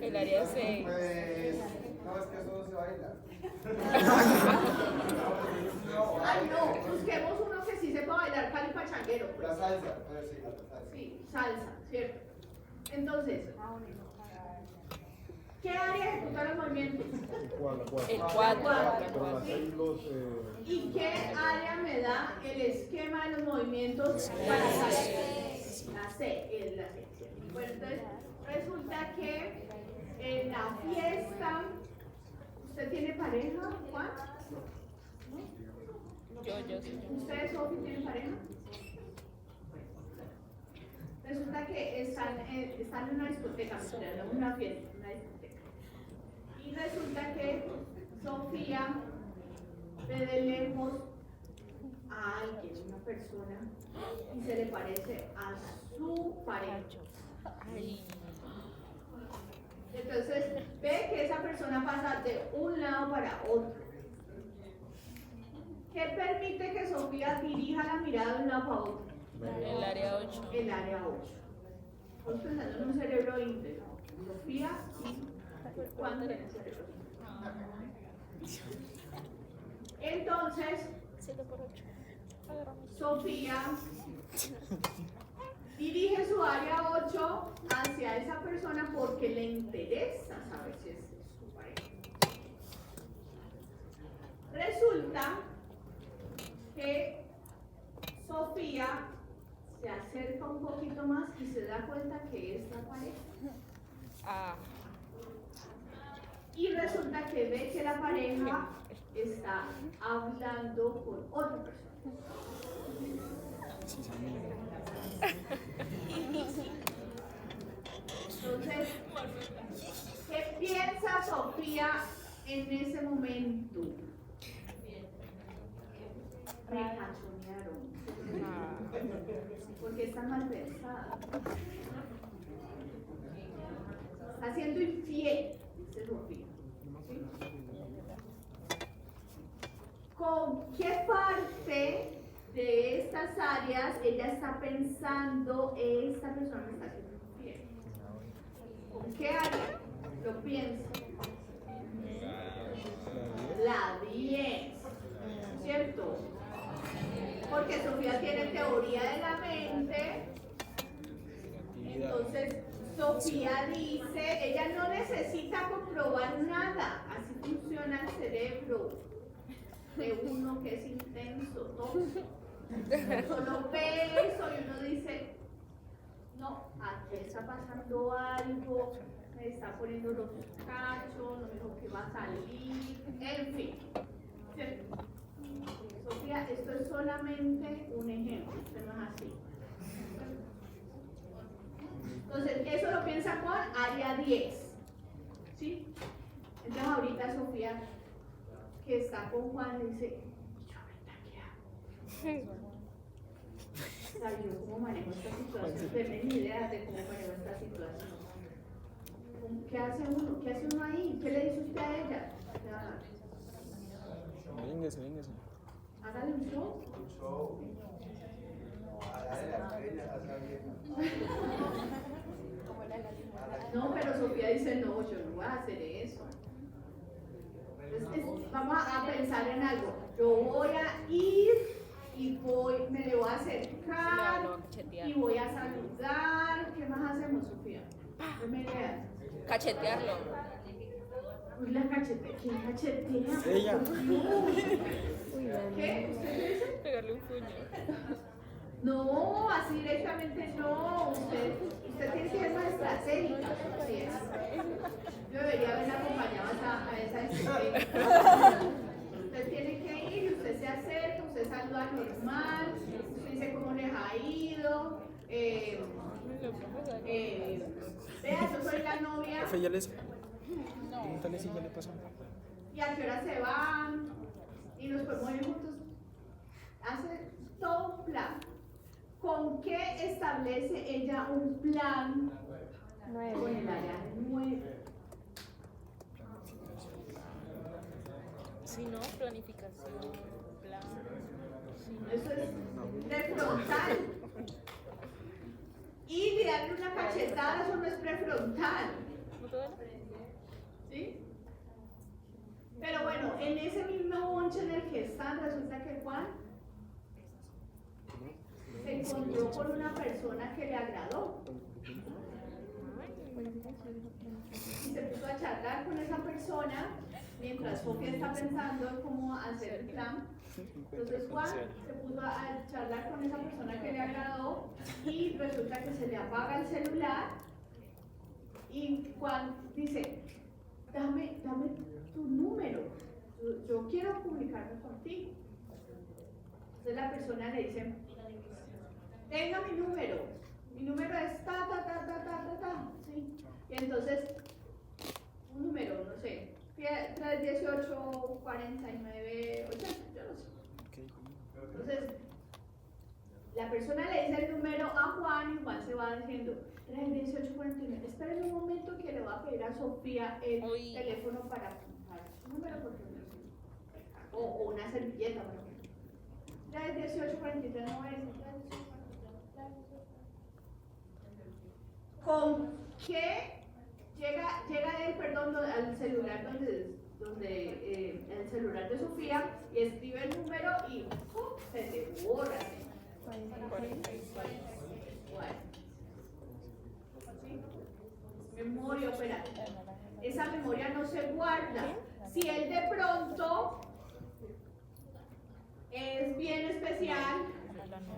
El área se... Pues, no, es que eso no se baila. Ay, no, busquemos uno que sí sepa bailar cali pachanguero, pues. La salsa, pero sí, la salsa. Sí, salsa, ¿cierto? Entonces, ¿qué área ejecuta los movimientos? El 4. Con las 6 los... ¿Y qué área me da el esquema de los movimientos para saber? La C, es la C. Bueno, entonces resulta que en la fiesta, ¿usted tiene pareja, Juan? Yo sí. ¿Ustedes, Sofi, tienen pareja? Resulta que están en una discoteca, no una fiesta, una discoteca. Y resulta que Sofía ve de lejos a alguien, una persona, y se le parece a su pareja. Ay. Entonces ve que esa persona pasa de un lado para otro. ¿Qué permite que Sofía dirija la mirada de un lado para otro? El área 8. El área 8. Estamos pensando en un cerebro íntegro. Sofía y Juan tienen cerebro íntegro. Entonces, 7 por 8. Sofía dirige su área 8 hacia esa persona porque le interesa saber si es su pareja. Resulta que Sofía se acerca un poquito más y se da cuenta que es la pareja. Ah, Y resulta que ve que la pareja está hablando con otra persona. Entonces, ¿qué piensa Sofía en ese momento? Me cachonearon. Porque está mal pensada. Está siendo infiel, dice Sofía. ¿Sí? ¿Con qué parte de estas áreas ella está pensando esta persona me está haciendo infiel? ¿Con qué área lo piensa? La 10, ¿cierto? Porque Sofía tiene teoría de la mente. Entonces, Sofía dice, ella no necesita comprobar nada. Así funciona el cerebro de uno que es intenso, tóxico. Solo ve eso y uno dice, no, aquí está pasando algo, me está poniendo los cachos, no me dijo que va a salir, en fin. ¿Cierto? Sofía, esto es solamente un ejemplo, esto no es así. Entonces, eso lo piensa con área 10. ¿Sí? Entonces, ahorita Sofía, que está con Juan, dice, ¿yo ahorita qué hago? O sea, ¿yo cómo manejo esta situación? Tengo ni idea de cómo manejo esta situación. ¿Qué hace uno? ¿Qué hace uno ahí? ¿Qué le dice usted a ella? Véngase. Hágale un show. Un show. A la de las estrellas, a esa vieja. No, pero Sofía dice, no, yo no voy a hacer eso. Entonces, vamos a pensar en algo. Yo voy a ir y me le voy a acercar y voy a saludar. ¿Qué más hacemos, Sofía? Dame idea. cachetearlo. Uy, la cachetea. ¿Quién cachetea? Ella. ¿Qué? ¿Usted qué dice? Pegarle un puño. No, así directamente no. Usted tiene que ser más estratégica. Así es. Yo debería haber acompañado a esa estrategia. Usted tiene que ir, usted se acerca, usted saluda normal, usted dice cómo les ha ido. Vea, yo soy la novia. Profe, ya les. Pregúntale si ya le pasó. ¿Y a qué hora se van? Y nos podemos ir juntos. Hace todo un plan. ¿Con qué establece ella un plan con el área 9? Si no, planificación, plan. Eso es prefrontal. Y darle una cachetada, eso no es prefrontal. ¿No te duele? ¿Sí? Pero bueno, en ese mismo bonche en el que están, resulta que Juan se encontró con una persona que le agradó. Y se puso a charlar con esa persona mientras Sofía está pensando en cómo hacer el plan. Entonces Juan se puso a charlar con esa persona que le agradó y resulta que se le apaga el celular y Juan dice, dame tu número, yo quiero comunicarme contigo. Entonces la persona le dice, tenga mi número es ta, ¿sí? Y entonces, un número, no sé, 318 49 80, yo no sé. Entonces, la persona le dice el número a Juan y Juan se va diciendo 318 49. Esperen un momento que le voy a pedir a Sofía el teléfono para apuntar su número porque no sé. O una servilleta, por ejemplo. 318 43 90. ¿Con qué llega él, perdón, al celular el celular de Sofía y escribe el número y ¡pum! Se le borra? 46. Bueno, ¿sí? Memoria operativa. Esa memoria no se guarda. Si él de pronto es bien especial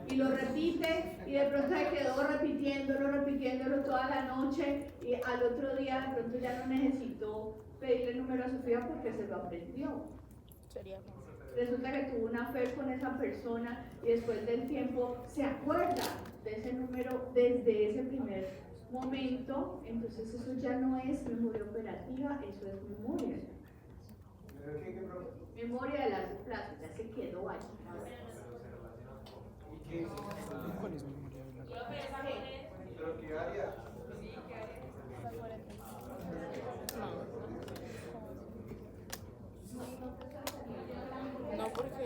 y lo repite y de pronto se quedó repitiéndolo toda la noche y al otro día de pronto ya no necesitó pedirle el número a Sofía porque se lo aprendió. Sería Resulta que tuvo una fe con esa persona y después del tiempo se acuerda de ese número desde ese primer momento, entonces eso ya no es memoria operativa, eso es memoria. Memoria de largo plazo, ya se quedó allí. ¿Y qué? ¿Cuál es memoria de largo plazo? ¿Pero qué área? No, porque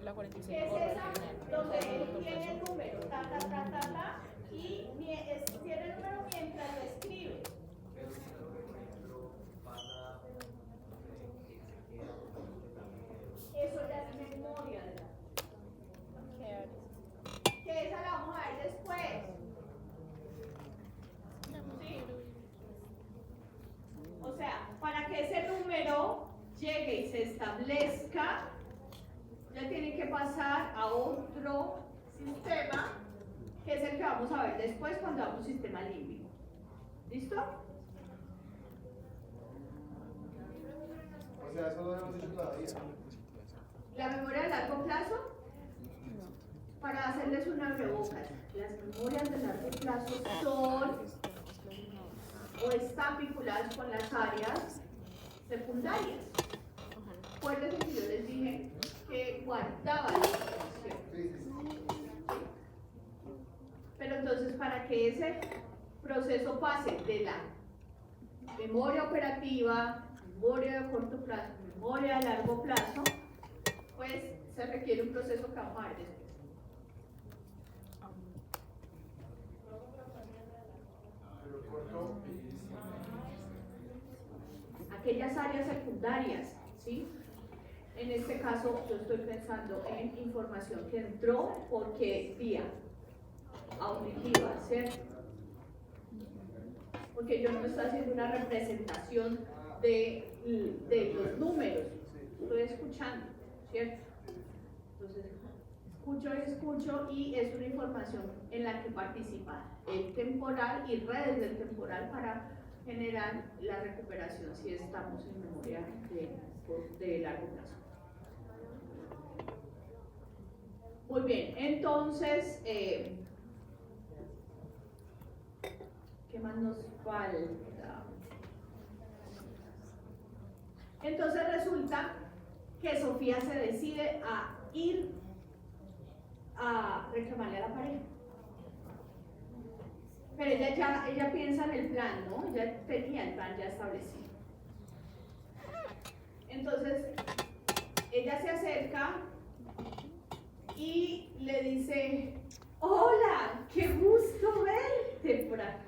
la 46 ¿Qué es borra esa? al final. Donde él tiene el número, y tiene el número mientras lo escribe. Eso ya es memoria de la. Que esa la vamos a ver después. ¿Sí? O sea, para que ese número llegue y se establezca, ya tiene que pasar a otro sistema, que es el que vamos a ver después cuando hagamos sistema límbico. ¿Listo? O sea, eso no lo hemos hecho todavía. La memoria de largo plazo, para hacerles una abrebocas, las memorias de largo plazo son o están vinculadas con las áreas secundarias. Acuérdense que yo les dije que guardaban la información. Pero entonces, para que ese proceso pase de la memoria operativa, memoria de corto plazo, memoria de largo plazo, pues se requiere un proceso que vamos a ver después. Pero corto. Aquellas áreas secundarias, ¿sí? En este caso, yo estoy pensando en información que entró porque vía auditiva, ¿cierto? Porque yo no estoy haciendo una representación de los números, estoy escuchando, ¿cierto? Entonces, escucho y es una información en la que participa el temporal y redes del temporal para generar la recuperación si estamos en memoria de largo plazo. Muy bien, entonces, ¿qué más nos falta? Entonces resulta que Sofía se decide a ir a reclamarle a la pareja. Pero ella piensa en el plan, ¿no? Ella tenía el plan ya establecido. Entonces, ella se acerca y le dice: hola, qué gusto verte por acá.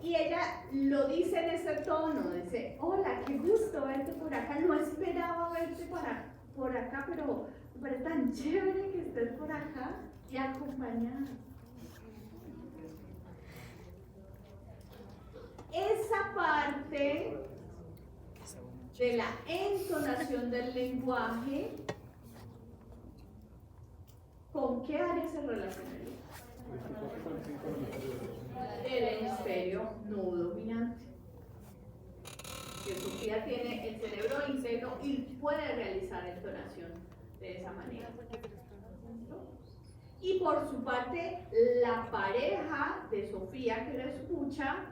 Y ella lo dice en ese tono, dice: hola, qué gusto verte por acá. No esperaba verte por acá, pero es tan chévere que estés por acá y acompañada. Esa parte de la entonación del lenguaje, ¿con qué área se relacionaría? El hemisferio no dominante. Que Sofía tiene el cerebro íntegro y puede realizar entonación de esa manera. Y por su parte, la pareja de Sofía que lo escucha,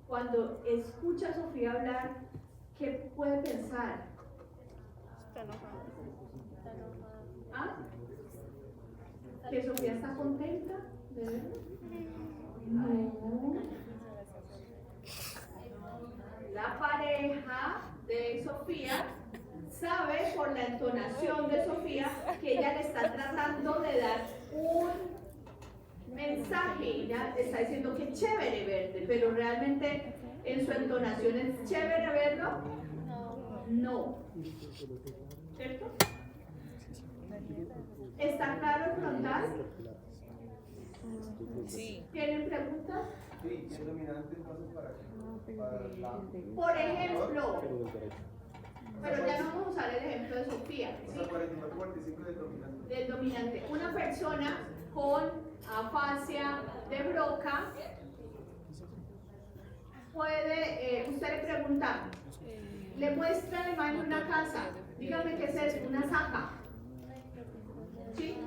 cuando escucha a Sofía hablar, ¿qué puede pensar? ¿Ah? ¿Que Sofía está contenta de verlo? No. La pareja de Sofía sabe por la entonación de Sofía que ella le está tratando de dar un mensaje. Ella está diciendo que es chévere verte, pero realmente en su entonación es chévere verlo. No. ¿Cierto? ¿Está claro el frontal? Sí. ¿Tienen preguntas? Sí, y el dominante entonces para la... Por ejemplo, Pero del derecho. pero ya no vamos a usar el ejemplo de Sofía, O ¿sí? sea, 44-45 del dominante. Del dominante. Una persona con afasia de Broca puede, usted le pregunta, le muestra la imagen de una casa, dígame qué es eso, una saca. ¿Sí?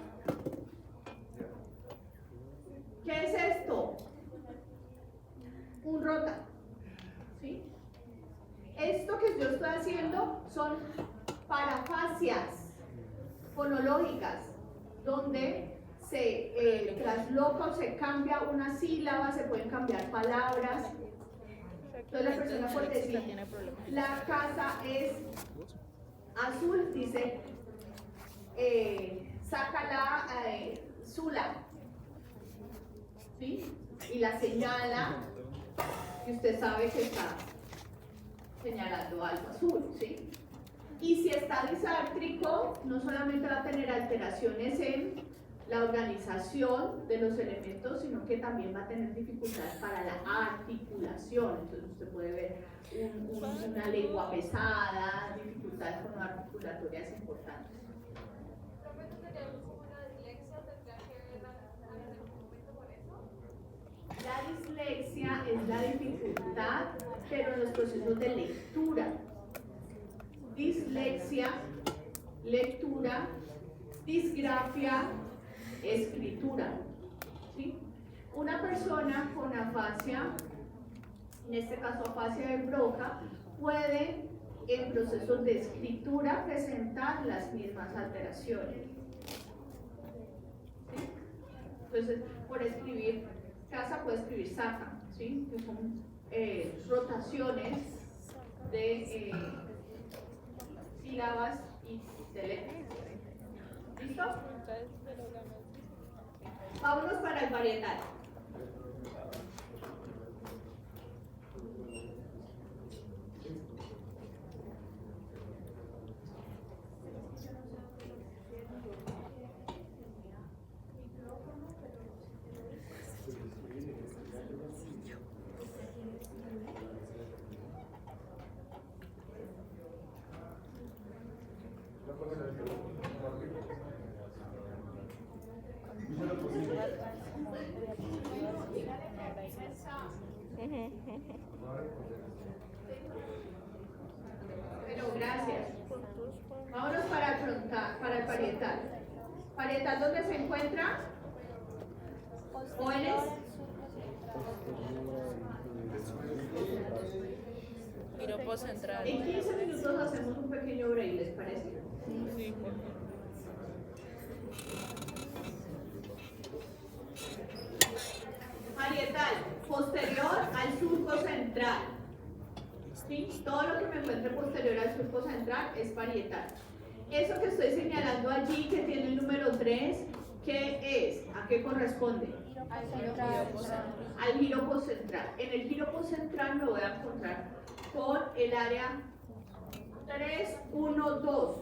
¿Qué es esto? Un rota. ¿Sí? Esto que yo estoy haciendo son parafasias fonológicas, donde se trasloca o se cambia una sílaba, se pueden cambiar palabras. Entonces la persona puede decir, Tiene problemas. la casa es azul, dice, sácala Zula, ¿sí? Y la señala, y usted sabe que está señalando algo azul, ¿sí? Y si está disártrico, no solamente va a tener alteraciones en la organización de los elementos, sino que también va a tener dificultades para la articulación. Entonces usted puede ver una lengua pesada, dificultades fonoarticulatorias importantes. La dislexia es la dificultad, pero en los procesos de lectura. Dislexia, lectura, disgrafia, escritura. ¿Sí? Una persona con afasia, en este caso afasia de Broca, puede en procesos de escritura presentar las mismas alteraciones. ¿Sí? Entonces, por escribir casa puede escribir saca, ¿sí? Que son rotaciones de sílabas y de letras. ¿Listo? Vámonos para el varietal. Pero gracias. Vámonos para el frontal, para el parietal. ¿Parietal dónde se encuentra? Jóvenes. Piropo central. En 15 minutos hacemos un pequeño break, ¿les parece? Sí, por favor. Parietal, posterior al surco central. ¿Sí? Todo lo que me encuentre posterior al surco central es parietal. Eso que estoy señalando allí, que tiene el número 3, ¿qué es? ¿A qué corresponde? Al giro postcentral. En el giro postcentral me voy a encontrar con el área 3, 1, 2.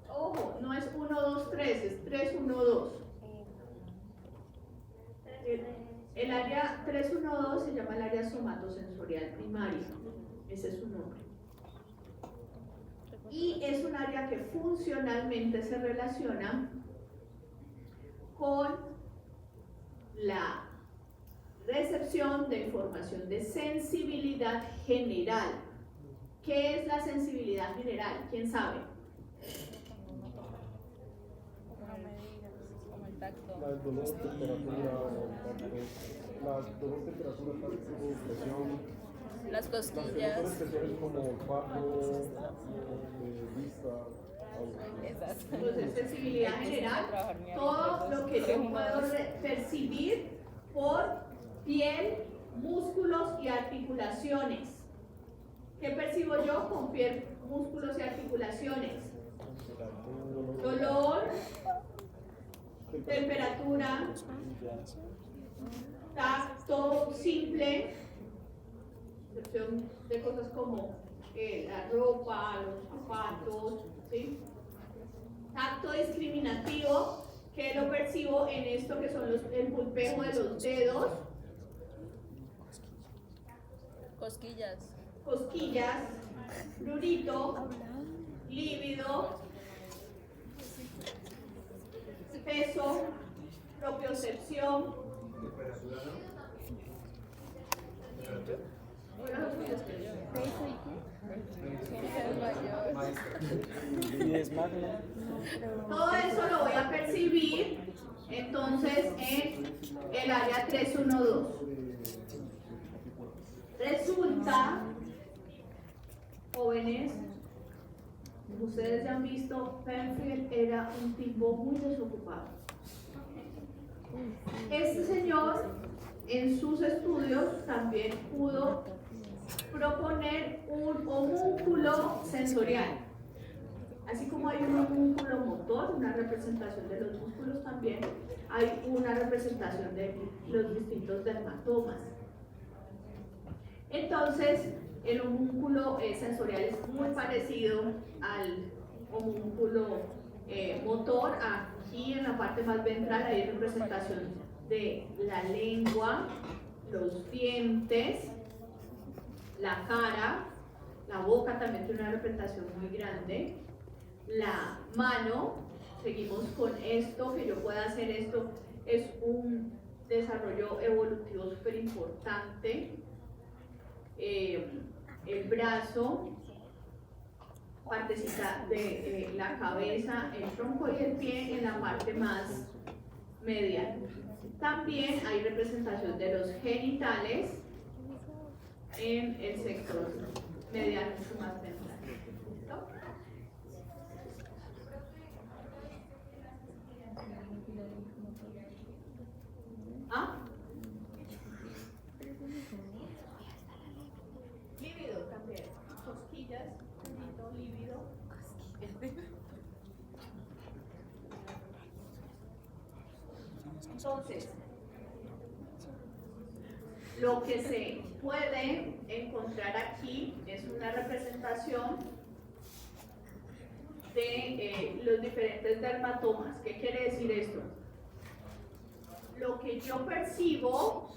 Ojo, no es 1, 2, 3, es 3, 1, 2. El área 312 se llama el área somatosensorial primaria, ese es su nombre. Y es un área que funcionalmente se relaciona con la recepción de información de sensibilidad general. ¿Qué es la sensibilidad general? ¿Quién sabe? Las dolor, temperatura, las dolor, temperatura, presión, Las las costillas. sensaciones especiales como olfato, vista, Esas. Entonces, sensibilidad general, todo lo que yo puedo percibir por piel, músculos y articulaciones. ¿Qué percibo yo con piel, músculos y articulaciones. Dolor, temperatura, tacto simple, excepción de cosas como la ropa, los zapatos, ¿sí? Tacto discriminativo, que lo percibo en esto que son el pulpejo de los dedos, Cosquillas. cosquillas, prurito, líbido, peso, propiocepción. Temperatura, Y es magno. Todo eso lo voy a percibir entonces en el área 312. Resulta, jóvenes, ustedes ya han visto, Penfield era un tipo muy desocupado. Este señor en sus estudios también pudo proponer un homúnculo sensorial. Así como hay un homúnculo motor, una representación de los músculos, también hay una representación de los distintos dermatomas. Entonces, el homúnculo sensorial es muy parecido al homúnculo motor. Aquí en la parte más ventral hay representación de la lengua, los dientes, la cara, la boca también tiene una representación muy grande, la mano. Seguimos con esto, que yo pueda hacer esto, es un desarrollo evolutivo súper importante. El brazo, partecita de la cabeza, el tronco y el pie en la parte más medial. También hay representación de los genitales en el sector medial mucho más central. ¿Listo? ¿Ah? Líbido también. Cosquillas, líbido. Entonces, lo que se puede encontrar aquí es una representación de los diferentes dermatomas. ¿Qué quiere decir esto? Lo que yo percibo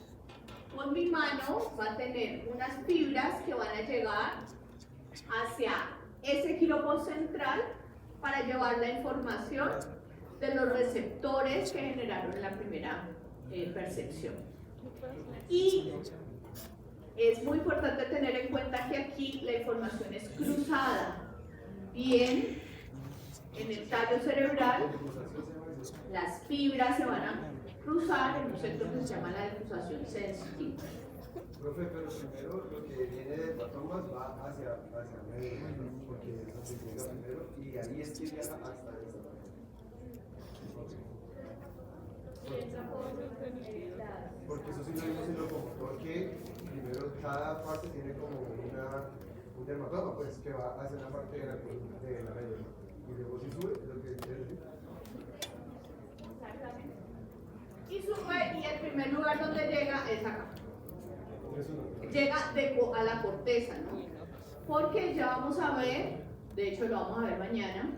con mi mano va a tener unas fibras que van a llegar hacia ese quirópodo central para llevar la información de los receptores que generaron la primera percepción. Y es muy importante tener en cuenta que aquí la información es cruzada. Bien, en el tallo cerebral, las fibras se van a cruzar en un centro que se llama la diffusación sensitiva. Profe, pero primero lo que viene de hepatomas va hacia medio, porque eso se llega primero y ahí es que llega hasta esta. Porque eso sí lo vimos en lo locomotor, que primero cada parte tiene como un dermatoma, pues que va hacia una parte de la médula. Y luego si sube, es lo que quiere decir. Exactamente. Y sube, y el primer lugar donde llega es acá. Llega a la corteza, ¿no? Porque ya vamos a ver, de hecho lo vamos a ver mañana,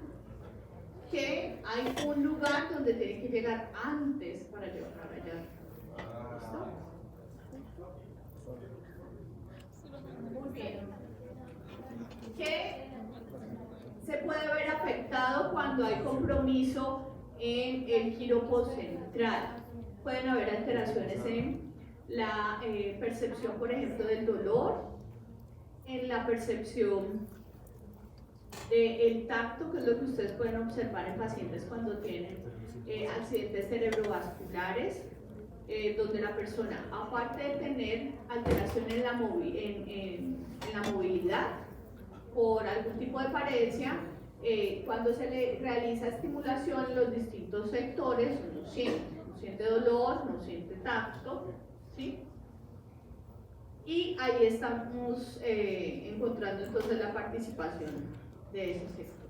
que hay un lugar donde tiene que llegar antes para llevar a allá. Muy bien. ¿Qué se puede ver afectado cuando hay compromiso en el quirópodo central? Pueden haber alteraciones en la percepción, por ejemplo, del dolor, en la percepción del tacto, que es lo que ustedes pueden observar en pacientes cuando tienen accidentes cerebrovasculares, donde la persona, aparte de tener alteración en la movilidad por algún tipo de parencia, cuando se le realiza estimulación en los distintos sectores, no siente dolor, no siente tacto, ¿sí? Y ahí estamos encontrando entonces la participación de ese sector.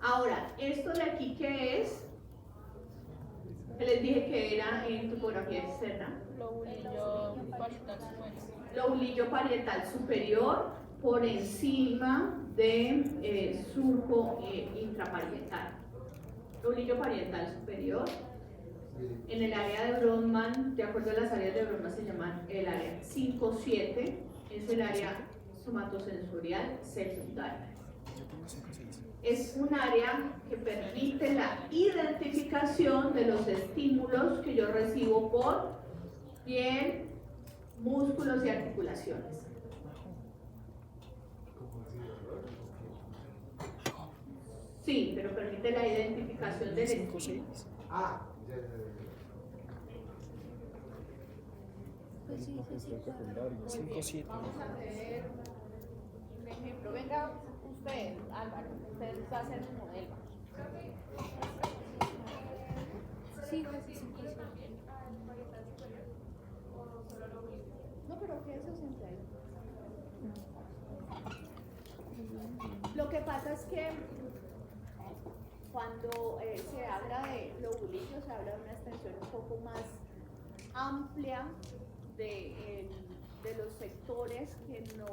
Ahora, esto de aquí, ¿qué es? Que les dije que era en topografía externa. Lobulillo parietal superior. Lobulillo parietal superior por encima de surco intraparietal. Lobulillo parietal superior. En el área de Brodmann, de acuerdo a las áreas de Brodmann, se llaman el área 5-7, es el área somatosensorial secundaria. Es un área que permite la identificación de los estímulos que yo recibo por piel, músculos y articulaciones. Sí, pero permite la identificación del estímulo. Ah, ya. Secundaria. 5-7. Vamos a hacer un ejemplo. Venga usted, Álvaro, usted va a hacer un modelo. Sí, casi 5-7. No, pero ¿qué es eso siempre ahí? Lo que pasa es que cuando se habla de lobulillo, se habla de una extensión un poco más amplia de los sectores que no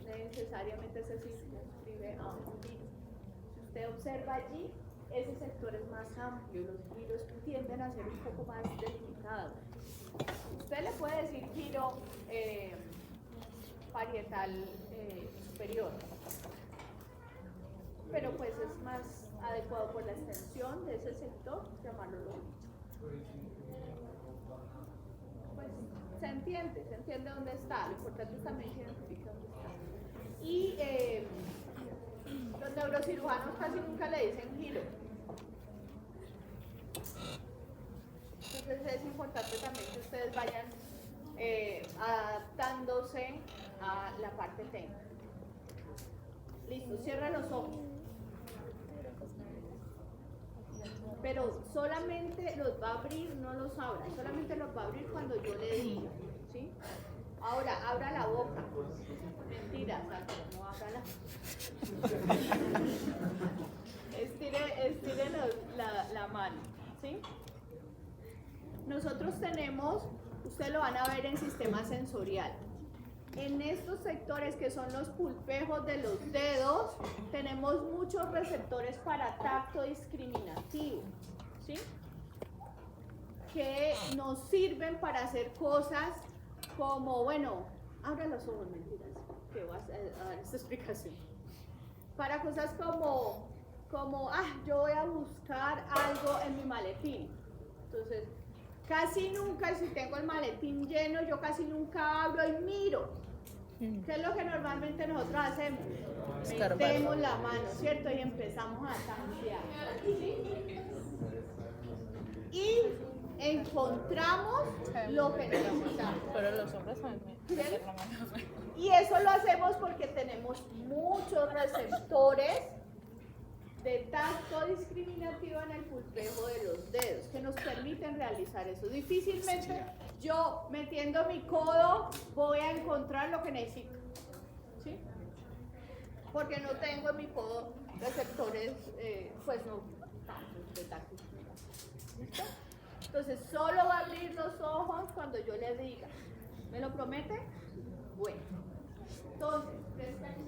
necesariamente se circunscribe a un giro. Si usted observa allí, ese sector es más amplio, los giros tienden a ser un poco más delimitados. Usted le puede decir giro parietal superior, pero pues es más adecuado por la extensión de ese sector llamarlo lobulillo. Pues se entiende dónde está, lo importante es también que identifique dónde está. Y los neurocirujanos casi nunca le dicen giro. Entonces es importante también que ustedes vayan adaptándose a la parte técnica. Listo, cierra los ojos. Pero solamente los va a abrir, no los abra, solamente los va a abrir cuando yo le diga, ¿sí? Ahora, abra la boca. Mentira, no abra la estire la mano, ¿sí? Nosotros tenemos, ustedes lo van a ver en sistema sensorial. En estos sectores que son los pulpejos de los dedos, tenemos muchos receptores para tacto discriminativo, ¿sí? Que nos sirven para hacer cosas como, bueno, abra los ojos, mentiras, que vas a dar esta explicación. Para cosas como, yo voy a buscar algo en mi maletín. Entonces, casi nunca, si tengo el maletín lleno, yo casi nunca abro y miro. ¿Qué es lo que normalmente nosotros hacemos? Metemos la mano, ¿cierto? Y empezamos a tantear. ¿Sí? Y encontramos lo que necesitamos. Pero los hombres también meten la mano. Y eso lo hacemos porque tenemos muchos receptores de tacto discriminativo en el pulpejo de los dedos que nos permiten realizar eso. Difícilmente yo metiendo mi codo voy a encontrar lo que necesito, ¿sí? Porque no tengo en mi codo receptores, pues no, de tacto discriminativo. ¿Listo? Entonces solo va a abrir los ojos cuando yo le diga. ¿Me lo promete? Bueno. Entonces, presta aquí.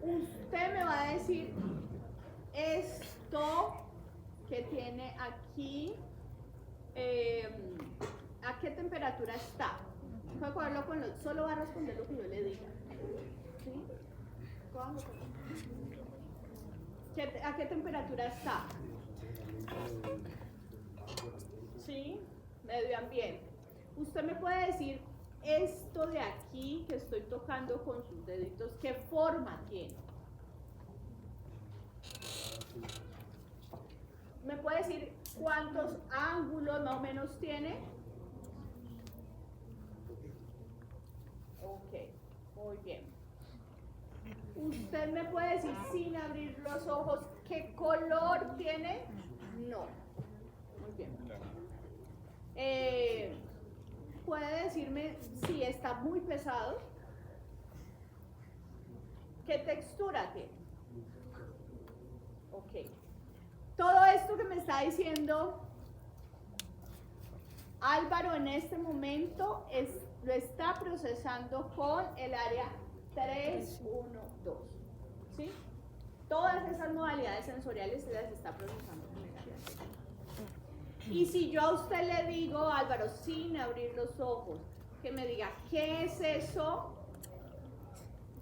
Usted me va a decir esto que tiene aquí, ¿a qué temperatura está? Voy a cogerlo con solo va a responder lo que yo le diga. ¿Sí? ¿A qué temperatura está? ¿Sí? Medio ambiente. Usted me puede decir esto de aquí que estoy tocando con sus deditos, ¿qué forma tiene? ¿Me puede decir cuántos ángulos más o menos tiene? Ok, muy bien. ¿Usted me puede decir sin abrir los ojos qué color tiene? No. Muy bien. ¿Puede decirme si está muy pesado? ¿Qué textura tiene? Ok. Todo esto que me está diciendo Álvaro en este momento lo está procesando con el área 312. ¿Sí? Todas esas modalidades sensoriales se las está procesando con el área 312. Y si yo a usted le digo, Álvaro, sin abrir los ojos, que me diga, ¿qué es eso?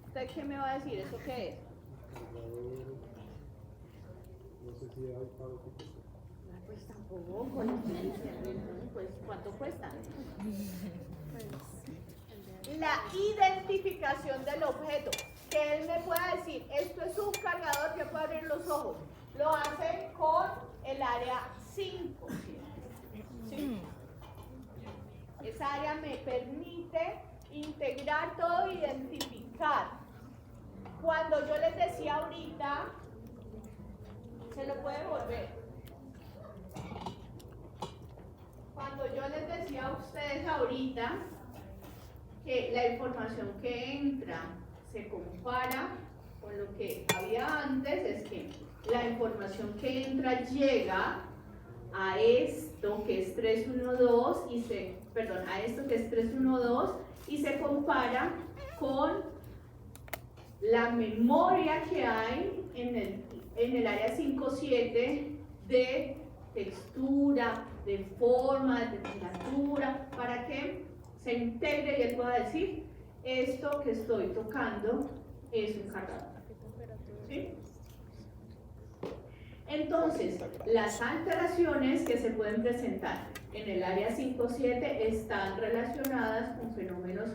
¿Usted qué me va a decir? ¿Eso qué es? No sé si hay pago que Pues tampoco, con lo que dicen, pues ¿cuánto cuesta? La identificación del objeto, que él me pueda decir, esto es un cargador que puede abrir los ojos, lo hace con el área 5. ¿Sí? Esa área me permite integrar todo e identificar. Cuando yo les decía ahorita, se lo puede volver. Cuando yo les decía a ustedes ahorita que la información que entra se compara con lo que había antes, es que la información que entra llega a esto que es 312 a esto que es 312 y se compara con la memoria que hay en el área 5.7 de textura, de forma, de temperatura, para que se integre y él pueda decir, esto que estoy tocando es un cargador. ¿Sí? Entonces, las alteraciones que se pueden presentar en el área 5.7 están relacionadas con fenómenos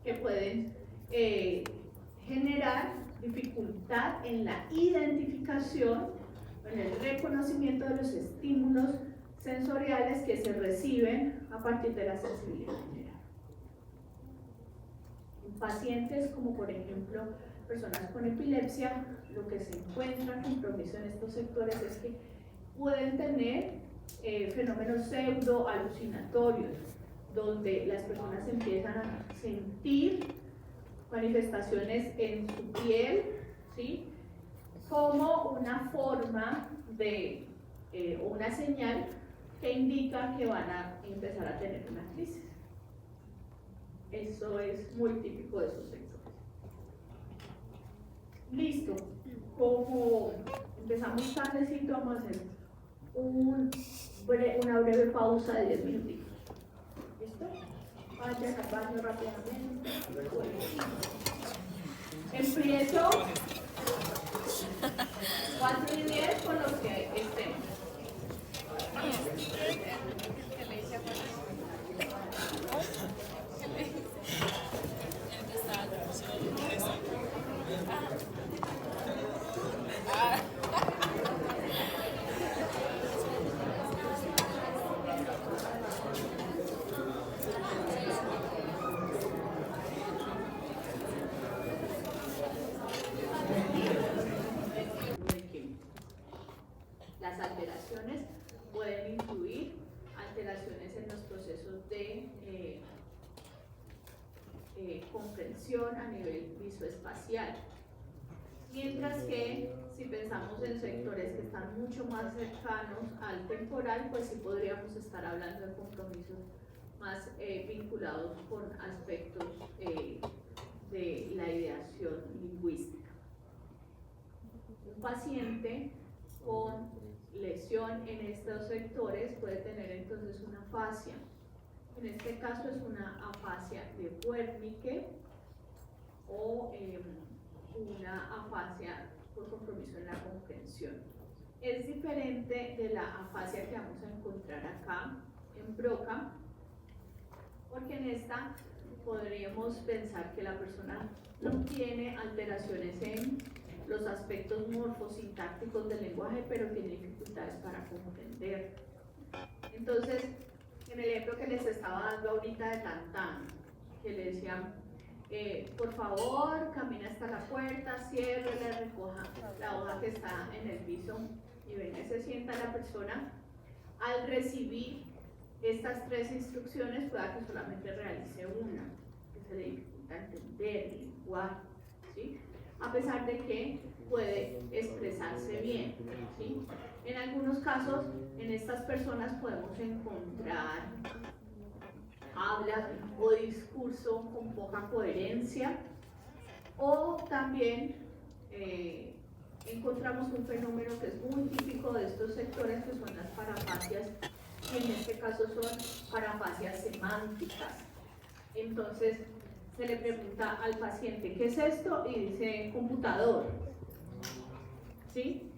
que pueden generar dificultad en la identificación, en el reconocimiento de los estímulos sensoriales que se reciben a partir de la sensibilidad general. En pacientes como por ejemplo personas con epilepsia, lo que se encuentra compromiso en estos sectores es que pueden tener fenómenos pseudo alucinatorios, donde las personas empiezan a sentir manifestaciones en su piel, ¿sí? Como una forma de, o una señal que indica que van a empezar a tener una crisis. Eso es muy típico de esos sectores. Listo. Como empezamos tardecito, vamos a hacer una breve pausa de 10 minutitos. ¿Listo? Vaya al baño rápidamente. Empiezo 4 y 10 con los que estemos. Las alteraciones pueden incluir alteraciones en los procesos de comprensión a nivel visoespacial. Mientras que si pensamos en sectores que están mucho más cercanos al temporal, pues sí podríamos estar hablando de compromisos más vinculados con aspectos de la ideación lingüística. Un paciente con lesión en estos sectores puede tener entonces una afasia. En este caso es una afasia de Wernicke o una afasia por compromiso en la comprensión. Es diferente de la afasia que vamos a encontrar acá en Broca, porque en esta podríamos pensar que la persona no tiene alteraciones en los aspectos morfosintácticos del lenguaje, pero tiene dificultades para comprender. Entonces, en el ejemplo que les estaba dando ahorita de Tantán, que le decían, por favor, camina hasta la puerta, ciérrele, recoja la hoja que está en el piso y venga y se sienta la persona, al recibir estas 3 instrucciones pueda que solamente realice una, que se le dificulta entender el lenguaje, ¿sí? A pesar de que puede expresarse bien, ¿sí? En algunos casos, en estas personas podemos encontrar habla o discurso con poca coherencia, o también encontramos un fenómeno que es muy típico de estos sectores, que son las parafasias, y en este caso son parafasias semánticas. Entonces se le pregunta al paciente, ¿qué es esto? Y dice, computador. ¿Sí?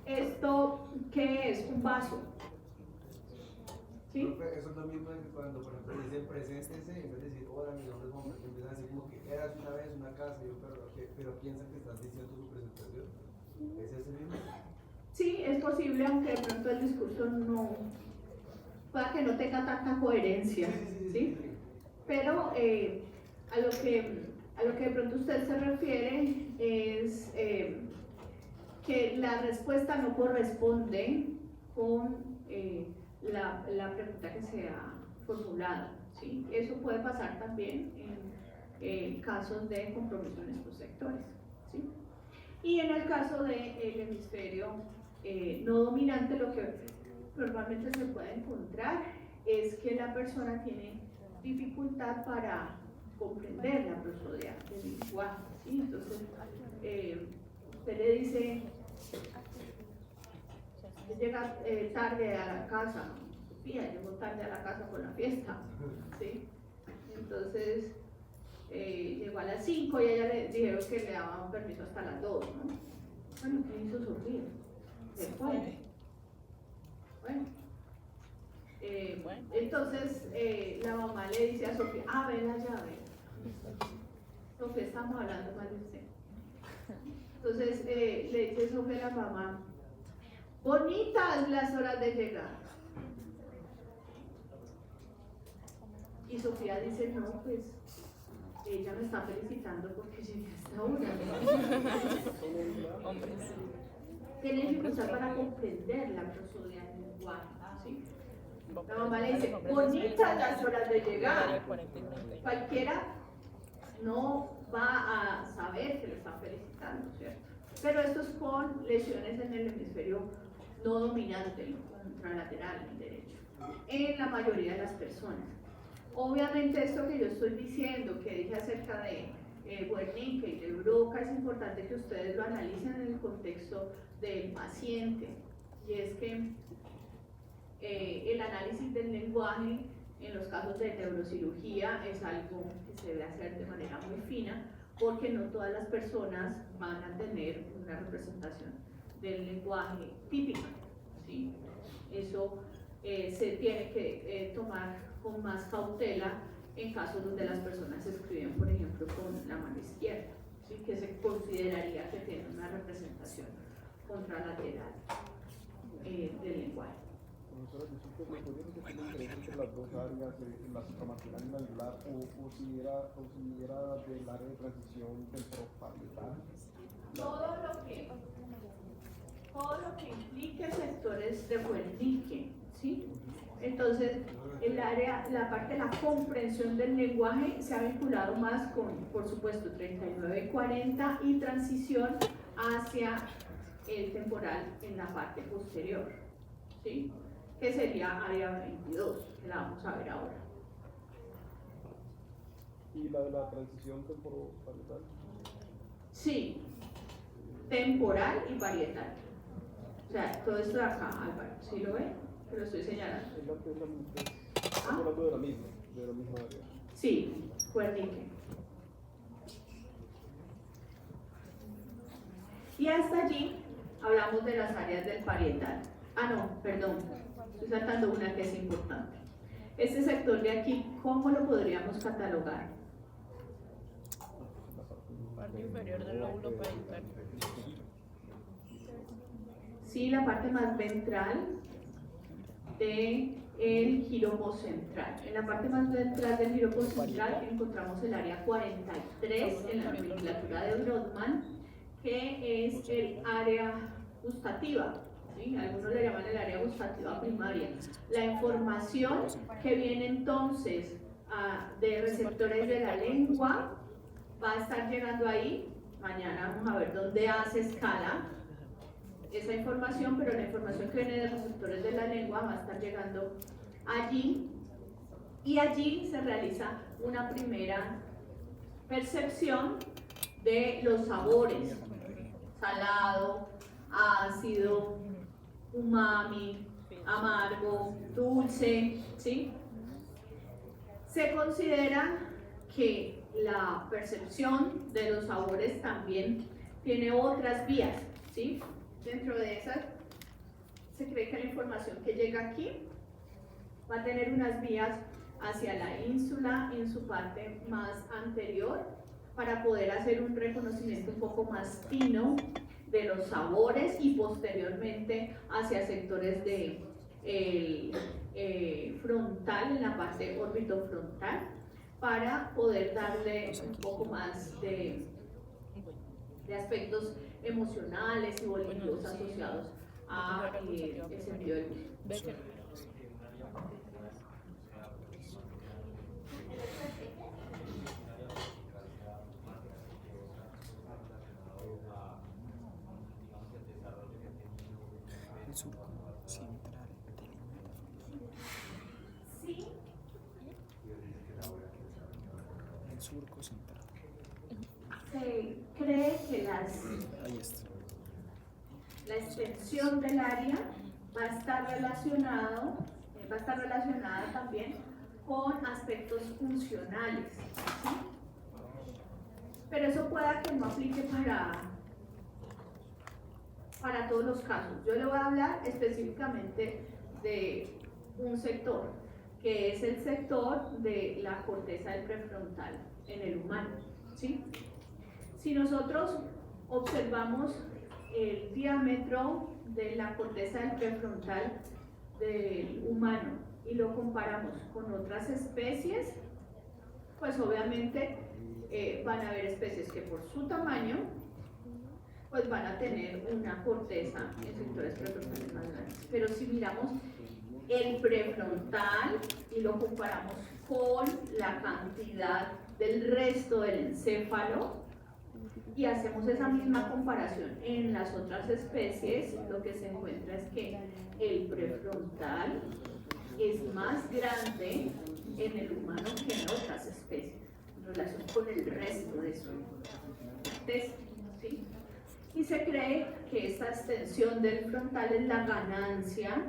¿Esto qué es? Un vaso. ¿Sí? Profe, eso es lo mismo que cuando, por ejemplo, dicen preséntese, en vez de decir, hola, mi nombre es Juan, que empiezan a decir como que eras una vez una casa, y yo, pero piensan que estás diciendo su presentación. ¿Es ese mismo? Sí, es posible, aunque de pronto el discurso no, pueda que no tenga tanta coherencia, ¿sí? Pero a lo que de pronto usted se refiere es que la respuesta no corresponde con la pregunta que se ha formulado, ¿sí? Eso puede pasar también en casos de compromiso en estos sectores, ¿sí? Y en el caso del hemisferio no dominante, lo que normalmente se puede encontrar es que la persona tiene dificultad para comprender la prosodia del lenguaje, ¿sí? Entonces, usted le dice, llega tarde a la casa, Sofía llegó tarde a la casa por la fiesta, ¿sí? Entonces, llegó a las 5 y a ella le dijeron que le daban permiso hasta las 2, ¿no? Bueno, ¿qué hizo Sofía? Se fue. Bueno. Entonces la mamá le dice a Sofía, ve la llave. Sofía, estamos hablando mal de usted. Entonces le dice Sofía a la mamá, bonitas las horas de llegar. Y Sofía dice, no, pues ella me está felicitando porque llegué a esta hora. Hombres. Tiene dificultad para comprender la prosodia del lenguaje, ¿sí? La mamá le dice, bonitas las horas de llegar. Cualquiera no va a saber que lo están felicitando, ¿cierto? Pero esto es con lesiones en el hemisferio no dominante, el contralateral, el derecho, en la mayoría de las personas. Obviamente esto que yo estoy diciendo, que dije acerca de Wernicke y de Broca, es importante que ustedes lo analicen en el contexto del paciente, y es que el análisis del lenguaje en los casos de neurocirugía es algo que se debe hacer de manera muy fina, porque no todas las personas van a tener una representación del lenguaje típica, ¿sí? Eso se tiene que tomar con más cautela en casos donde las personas escriben, por ejemplo, con la mano izquierda, ¿sí? Que se consideraría que tiene una representación contralateral del lenguaje. Profesora, disculpe, ¿me podría repetir la diferencia entre las dos áreas, la supramaxila y la anular, o si era del área de transición temporoparietal? Todo lo que implique sectores de Wernicke, ¿sí? Entonces, la parte de la comprensión del lenguaje se ha vinculado más con, por supuesto, 39 y 40 y transición hacia el temporal en la parte posterior, ¿sí? Que sería área 22, que la vamos a ver ahora. ¿Y la de la transición temporoparietal? Sí, temporal y parietal. O sea, todo esto de acá, Álvaro, ¿sí lo ve? Que lo estoy señalando. Estamos hablando de la misma área. Sí, Wernicke. Y hasta allí hablamos de las áreas del parietal. No, perdón, estoy saltando una que es importante. Este sector de aquí, ¿cómo lo podríamos catalogar? Parte inferior del lóbulo parietal. Sí, la parte más ventral del giropo central. En la parte más ventral del giropo central encontramos el área 43 en la nomenclatura de Brodmann, que es el área gustativa, ¿sí? Algunos le llaman el área gustativa primaria. La información que viene entonces de receptores de la lengua va a estar llegando ahí. Mañana vamos a ver dónde hace escala esa información, pero la información que viene de receptores de la lengua va a estar llegando allí, y allí se realiza una primera percepción de los sabores: salado, ácido, umami, amargo, dulce, ¿sí? Se considera que la percepción de los sabores también tiene otras vías, ¿sí? Dentro de esas, se cree que la información que llega aquí va a tener unas vías hacia la ínsula en su parte más anterior, para poder hacer un reconocimiento un poco más fino de los sabores, y posteriormente hacia sectores de frontal, en la parte orbitofrontal, para poder darle un poco más de aspectos emocionales y volitivos asociados a el sentido del gusto. El surco central del Sí, el surco central. se cree que Ahí está. la extensión del área va a estar relacionada también con aspectos funcionales, ¿sí? Pero eso pueda que no aplique para todos los casos. Yo le voy a hablar específicamente de un sector, que es el sector de la corteza del prefrontal en el humano, ¿sí? Si nosotros observamos el diámetro de la corteza del prefrontal del humano y lo comparamos con otras especies, pues obviamente van a haber especies que por su tamaño pues van a tener una corteza en sectores prefrontales más grandes. Pero si miramos el prefrontal y lo comparamos con la cantidad del resto del encéfalo, y hacemos esa misma comparación en las otras especies, lo que se encuentra es que el prefrontal es más grande en el humano que en otras especies, en relación con el resto de su corteza, ¿sí? Y se cree que esta extensión del frontal es la ganancia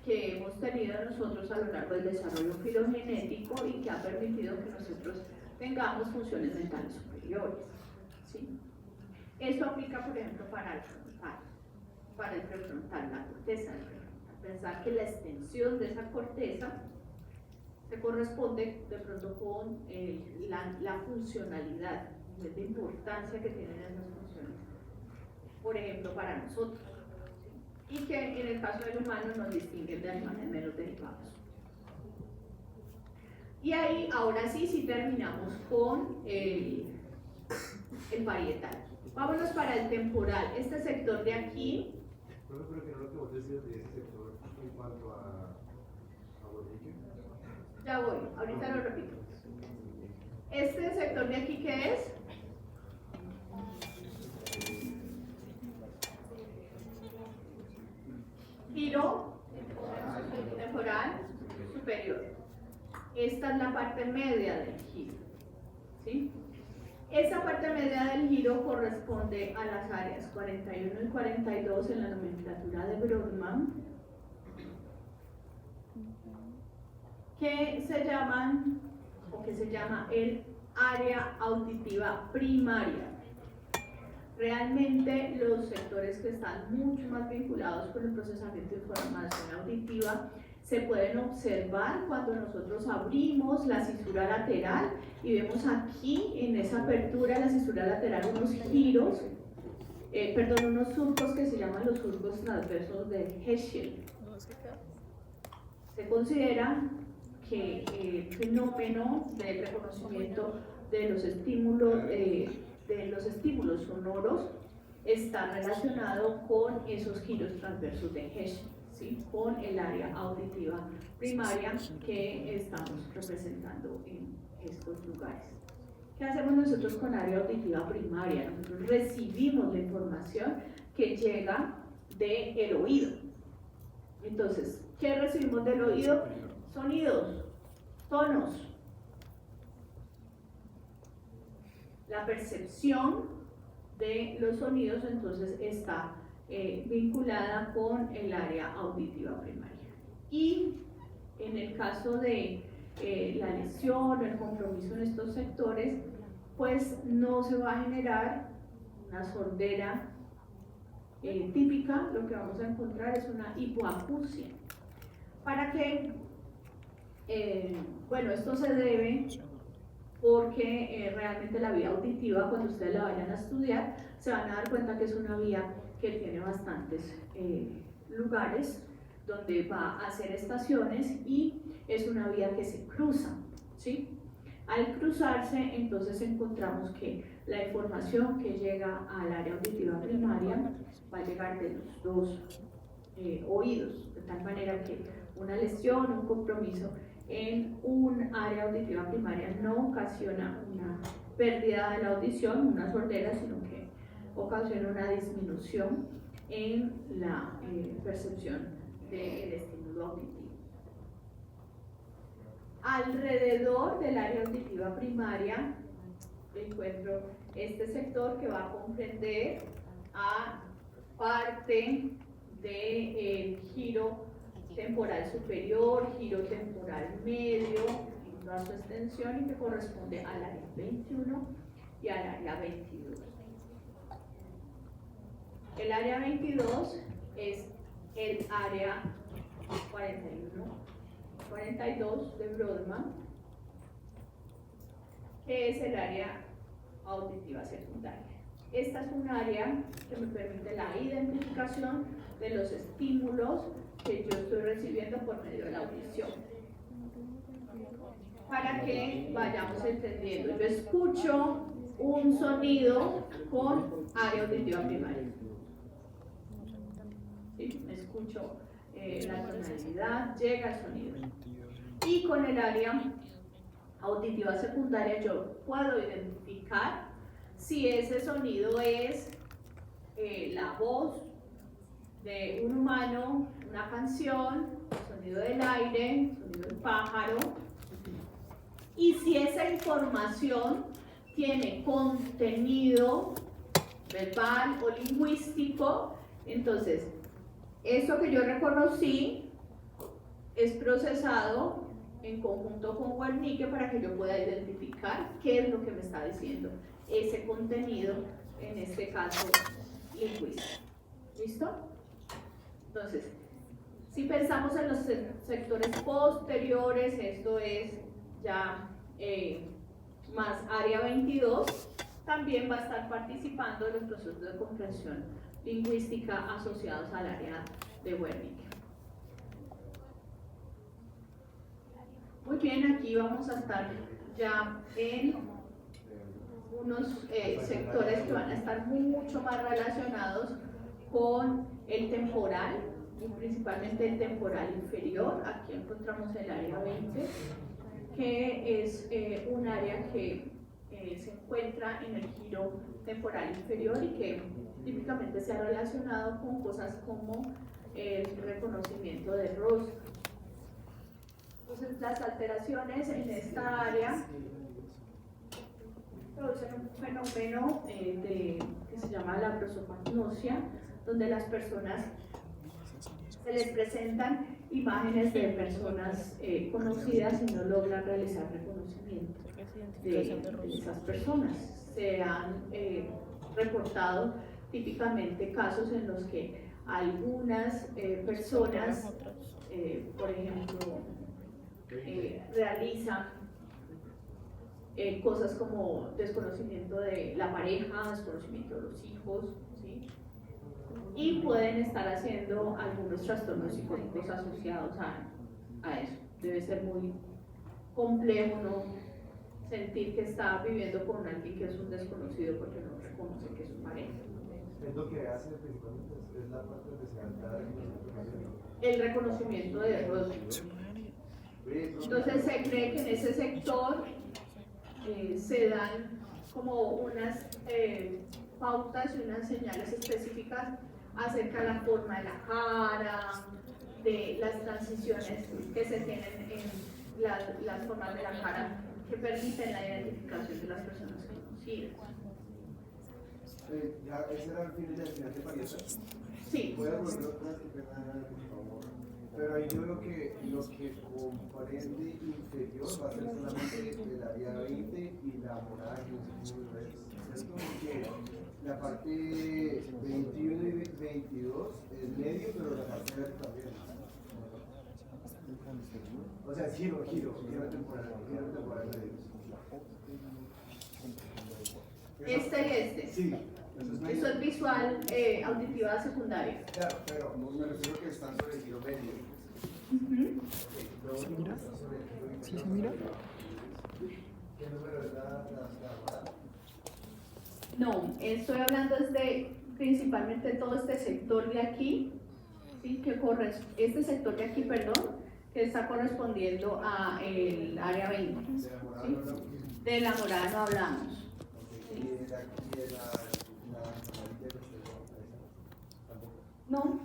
que hemos tenido nosotros a lo largo del desarrollo filogenético y que ha permitido que nosotros tengamos funciones mentales superiores, ¿sí? Eso aplica, por ejemplo, para el frontal, para el prefrontal, la corteza del prefrontal. Pensar que la extensión de esa corteza se corresponde de pronto con la funcionalidad, la importancia que tienen esas funciones, por ejemplo, para nosotros, ¿sí? Y que en el caso del humano nos distinguen de animales menos derivados. Y ahí, ahora sí terminamos con el parietal. Vámonos para el temporal. Este sector de aquí. Pero que no lo que vos decías de ese sector en cuanto a Borrique. Ya voy, ahorita lo repito. Este sector de aquí, ¿qué es? Giro temporal superior. Esta es la parte media del giro, ¿sí? Esa parte media del giro corresponde a las áreas 41 y 42 en la nomenclatura de Brodmann, que se llaman, o que se llama el área auditiva primaria. Realmente los sectores que están mucho más vinculados con el procesamiento de información auditiva se pueden observar cuando nosotros abrimos la cisura lateral y vemos aquí en esa apertura de la cisura lateral unos giros, unos surcos que se llaman los surcos transversos de Heschel. Se considera que el fenómeno del reconocimiento de los estímulos sonoros está relacionado con esos giros transversos de Hessian, ¿sí? Con el área auditiva primaria que estamos representando en estos lugares. ¿Qué hacemos nosotros con área auditiva primaria? Nosotros recibimos la información que llega del oído. Entonces, ¿qué recibimos del oído? Sonidos, tonos. La percepción de los sonidos entonces está vinculada con el área auditiva primaria. Y en el caso de la lesión o el compromiso en estos sectores, pues no se va a generar una sordera típica. Lo que vamos a encontrar es una hipoacusia. ¿Para qué? Bueno, esto se debe porque realmente la vía auditiva, cuando ustedes la vayan a estudiar, se van a dar cuenta que es una vía que tiene bastantes lugares donde va a hacer estaciones y es una vía que se cruza, ¿sí? Al cruzarse, entonces encontramos que la información que llega al área auditiva primaria va a llegar de los dos oídos, de tal manera que una lesión, un compromiso en un área auditiva primaria no ocasiona una pérdida de la audición, una sordera, sino que ocasiona una disminución en la percepción del estímulo auditivo. Alrededor del área auditiva primaria encuentro este sector que va a comprender a parte del giro temporal superior, giro temporal medio, en toda su extensión, y que corresponde al área 21 y al área 22. El área 22 es el área 42 de Brodmann, que es el área auditiva secundaria. Esta es un área que me permite la identificación de los estímulos que yo estoy recibiendo por medio de la audición. Para que vayamos entendiendo, yo escucho un sonido con área auditiva primaria. ¿Sí? Escucho la tonalidad, llega el sonido. Y con el área auditiva secundaria yo puedo identificar si ese sonido es la voz de un humano, una canción, el sonido del aire, el sonido del pájaro, y si esa información tiene contenido verbal o lingüístico, entonces eso que yo reconocí es procesado en conjunto con Wernicke para que yo pueda identificar qué es lo que me está diciendo ese contenido, en este caso lingüístico. ¿Listo? Entonces, si pensamos en los sectores posteriores, esto es ya más área 22, también va a estar participando en los procesos de comprensión lingüística asociados al área de Wernicke. Muy bien, aquí vamos a estar ya en unos sectores que van a estar mucho más relacionados con el temporal, y principalmente el temporal inferior. Aquí encontramos el área 20, que es un área que se encuentra en el giro temporal inferior y que típicamente se ha relacionado con cosas como el reconocimiento del rostro. Entonces, las alteraciones en esta área producen un fenómeno que se llama la prosopagnosia, donde las personas se les presentan imágenes de personas conocidas y no logran realizar reconocimiento de esas personas. Se han reportado típicamente casos en los que algunas personas, por ejemplo, realizan cosas como desconocimiento de la pareja, desconocimiento de los hijos, ¿sí? Y pueden estar haciendo algunos trastornos psicológicos asociados a eso. Debe ser muy complejo, ¿no? Sentir que está viviendo con alguien que es un desconocido porque no reconoce que es su pareja. lo que hace principalmente es la parte donde se da El reconocimiento de errores. Entonces se cree que en ese sector se dan como unas pautas y unas señales específicas acerca de la forma de la cara, de las transiciones que se tienen en las formas de la cara que permiten la identificación de las personas conocidas. Ya, ese era el fin de Parieta. Sí. Voy a volver otra vez, por favor. Pero ahí yo lo que comprende inferior va a ser solamente el área 20 y la morada que un ¿cierto? Porque la parte 21 y 22 es medio, pero la parte verde también. O sea, giro temporal medio. Este y este. Sí. Eso es visual auditiva secundaria. Claro, pero me refiero que están sobre el giro medio. ¿Se mira? ¿Sí se mira? ¿Qué número es la morada? No, estoy hablando principalmente de todo este sector de aquí, ¿sí? Este sector de aquí, perdón, que está correspondiendo a el área 20. ¿Sí? De la morada no hablamos. Y de la No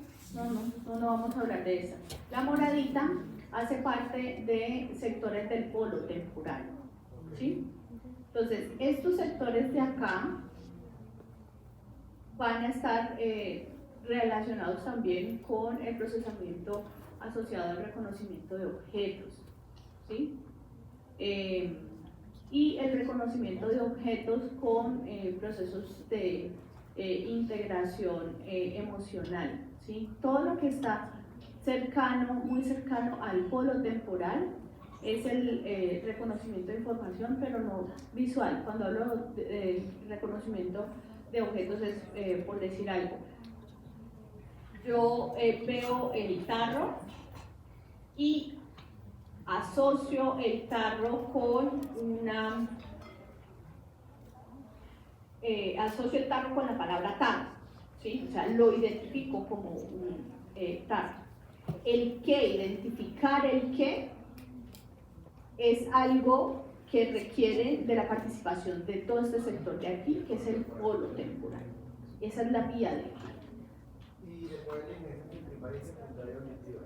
vamos a hablar de esa. La moradita hace parte de sectores del polo temporal, ¿sí? Entonces, estos sectores de acá van a estar relacionados también con el procesamiento asociado al reconocimiento de objetos, ¿sí? Y el reconocimiento de objetos con procesos de integración emocional, ¿sí? Todo lo que está muy cercano al polo temporal es el reconocimiento de información, pero no visual. Cuando hablo de reconocimiento de objetos es por decir algo. Yo veo el tarro y asocio el tarro con la palabra tarro, ¿sí? O sea, lo identifico como un tarro. Identificar el qué, es algo que requiere de la participación de todo este sector de aquí, que es el polo temporal. Esa es la vía de aquí. Y después en primaria y secundaria auditiva.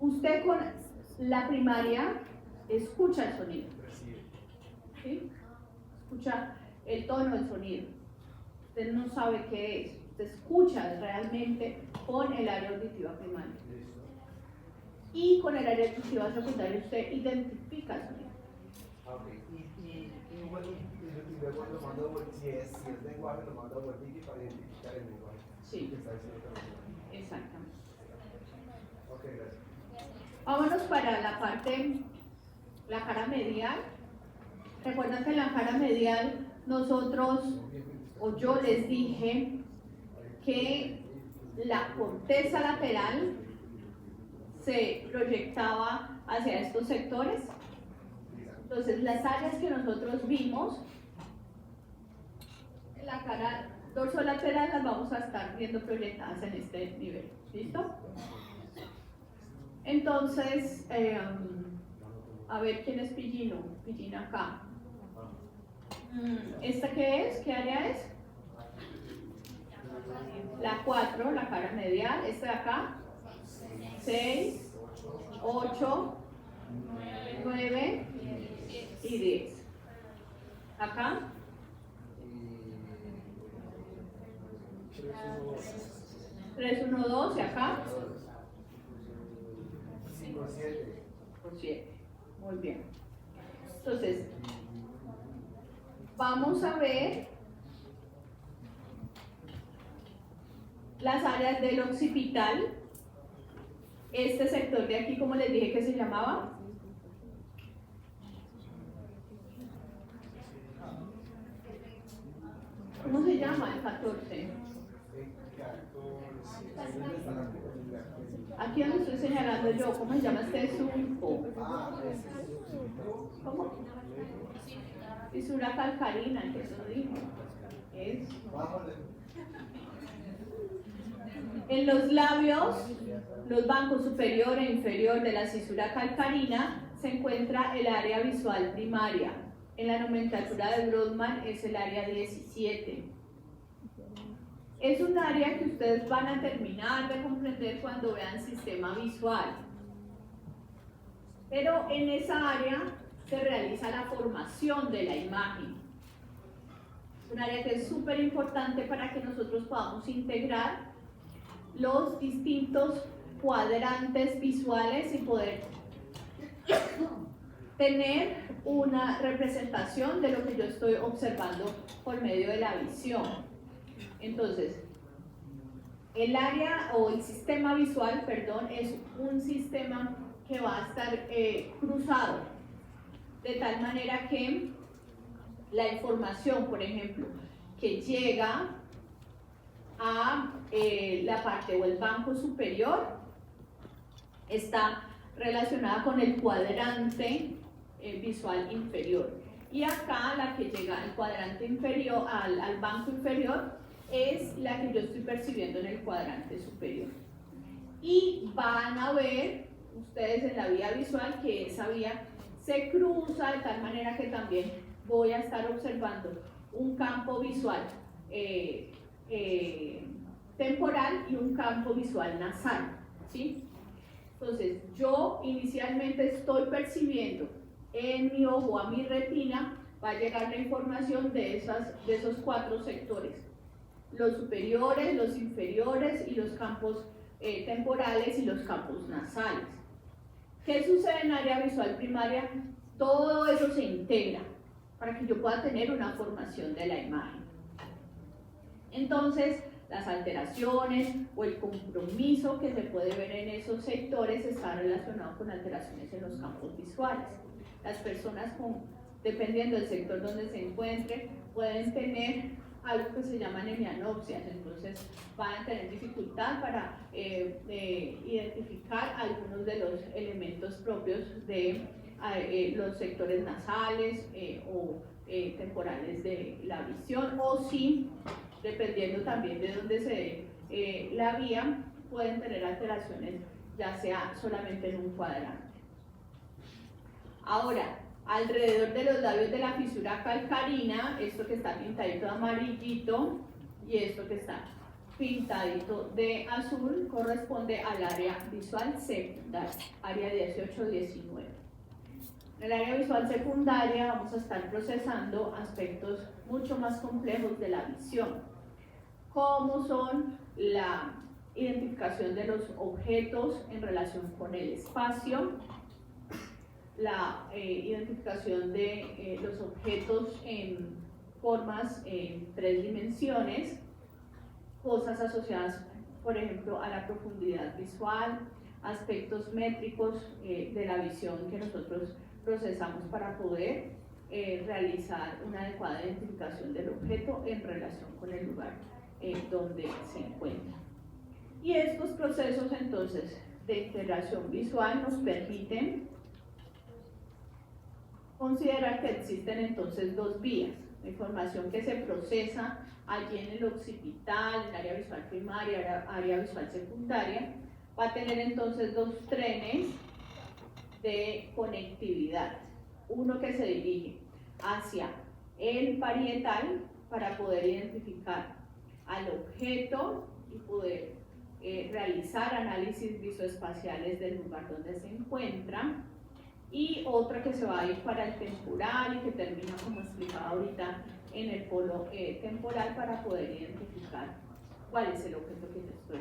Usted con la primaria escucha el sonido, ¿sí? Escucha el tono del sonido. Usted no sabe qué es, usted escucha realmente con el área auditiva primaria. Y con el área auditiva secundaria usted identifica el sonido. Ok, y bueno, y luego lo mando a si es lenguaje, lo mando a Wordwiki para identificar el lenguaje. Sí. Que está diciendo también. Exactamente. Ok, gracias. Vámonos para la cara medial. Recuerdan que en la cara medial yo les dije que la corteza lateral se proyectaba hacia estos sectores. Entonces, las áreas que nosotros vimos en la cara dorsolateral las vamos a estar viendo proyectadas en este nivel. ¿Listo? Entonces, a ver quién es Pillino. Pillina acá. ¿Esta qué es? ¿Qué área es? La 4, la cara medial. Esta de acá. 6, 8, 9 y 10. Acá. 3, 1, 2 y acá. 5, 7. Por 7. Muy bien. Entonces, vamos a ver las áreas del occipital. Este sector de aquí, como les dije que se llamaba. ¿Cómo se llama el 14? Aquí donde estoy señalando yo, ¿cómo se llama este surco? ¿Cómo? Fisura calcarina, que eso dijo. Es En los labios, los bancos superior e inferior de la cisura calcarina, se encuentra el área visual primaria. En la nomenclatura de Brodmann es el área 17. Es un área que ustedes van a terminar de comprender cuando vean sistema visual. Pero en esa área se realiza la formación de la imagen. Es un área que es súper importante para que nosotros podamos integrar los distintos cuadrantes visuales y poder tener una representación de lo que yo estoy observando por medio de la visión. Entonces, el área o el sistema visual, perdón, es un sistema que va a estar cruzado, de tal manera que la información, por ejemplo, que llega a la parte o el banco superior está relacionada con el cuadrante visual inferior, y acá la que llega al cuadrante inferior, al banco inferior, es la que yo estoy percibiendo en el cuadrante superior. Y van a ver ustedes en la vía visual que esa vía se cruza de tal manera que también voy a estar observando un campo visual temporal y un campo visual nasal, ¿sí? Entonces, yo inicialmente estoy percibiendo en mi ojo, a mi retina, va a llegar la información de esos 4 sectores: los superiores, los inferiores y los campos temporales y los campos nasales. ¿Qué sucede en área visual primaria? Todo eso se integra para que yo pueda tener una formación de la imagen. Entonces, las alteraciones o el compromiso que se puede ver en esos sectores está relacionado con alteraciones en los campos visuales. Las personas, dependiendo del sector donde se encuentre, pueden tener algo que se llama hemianopsias, entonces van a tener dificultad para identificar algunos de los elementos propios de los sectores nasales o temporales de la visión, o si, dependiendo también de dónde se dé la vía, pueden tener alteraciones ya sea solamente en un cuadrante. Ahora, alrededor de los labios de la fisura calcarina, esto que está pintadito de amarillito y esto que está pintadito de azul corresponde al área visual secundaria, área 18-19. En el área visual secundaria vamos a estar procesando aspectos mucho más complejos de la visión, como son la identificación de los objetos en relación con el espacio, la identificación de los objetos en formas en 3 dimensiones, cosas asociadas, por ejemplo, a la profundidad visual, aspectos métricos de la visión que nosotros procesamos para poder realizar una adecuada identificación del objeto en relación con el lugar donde se encuentra. Y estos procesos entonces de integración visual nos permiten considerar que existen entonces 2 vías: la información que se procesa allí en el occipital, en área visual primaria, área visual secundaria, va a tener entonces 2 trenes de conectividad. Uno que se dirige hacia el parietal para poder identificar al objeto y poder realizar análisis visoespaciales del lugar donde se encuentra, y otra que se va a ir para el temporal y que termina, como explicaba ahorita, en el polo temporal para poder identificar cuál es el objeto que yo estoy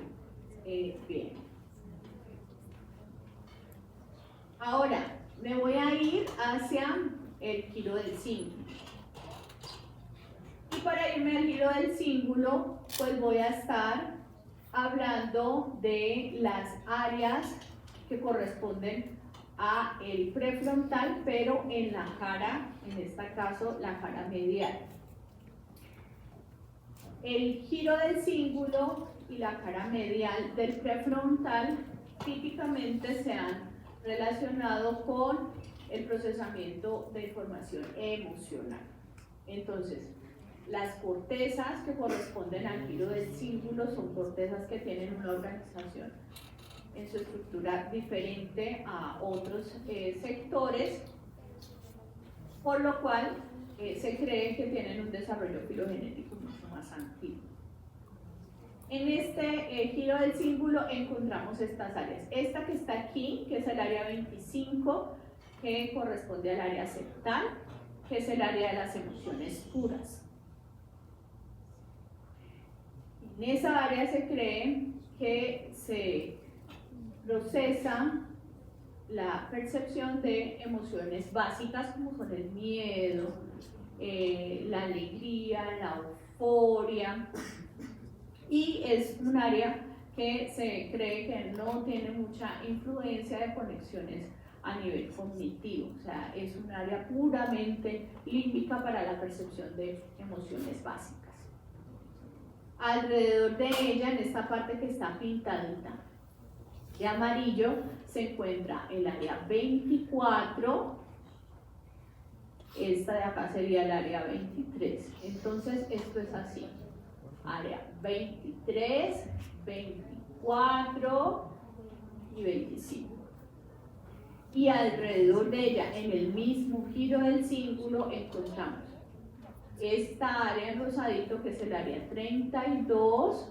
viendo. Ahora, me voy a ir hacia el giro del cíngulo. Y para irme al giro del cíngulo, pues voy a estar hablando de las áreas que corresponden a el prefrontal, pero en la cara, en este caso, la cara medial. El giro del cíngulo y la cara medial del prefrontal típicamente se han relacionado con el procesamiento de información emocional. Entonces, Las cortezas que corresponden al giro del cíngulo son cortezas que tienen una organización en su estructura diferente a otros sectores, por lo cual se cree que tienen un desarrollo filogenético mucho más antiguo. En este giro del cíngulo encontramos estas áreas. Esta que está aquí, que es el área 25, que corresponde al área septal, que es el área de las emociones puras. En esa área se cree que se procesa la percepción de emociones básicas como son el miedo, la alegría, la euforia, y es un área que se cree que no tiene mucha influencia de conexiones a nivel cognitivo, o sea, es un área puramente límbica para la percepción de emociones básicas. Alrededor de ella, en esta parte que está pintadita de amarillo, se encuentra el área 24, esta de acá sería el área 23. Entonces, esto es así: área 23, 24 y 25. Y alrededor de ella, en el mismo giro del cíngulo, encontramos esta área en rosadito, que es el área 32,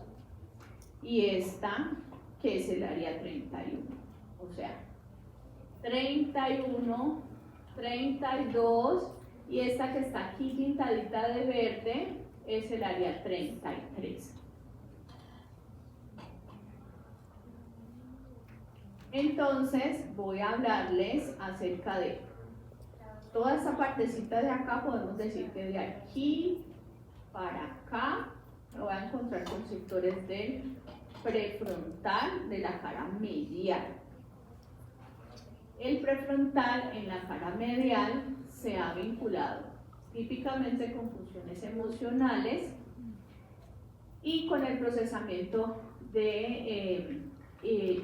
y esta, que es el área 31. O sea, 31, 32, y esta que está aquí pintadita de verde es el área 33. Entonces, voy a hablarles acerca de toda esta partecita de acá. Podemos decir que de aquí para acá me voy a encontrar con sectores del prefrontal de la cara medial. El prefrontal en la cara medial se ha vinculado típicamente con funciones emocionales y con el procesamiento de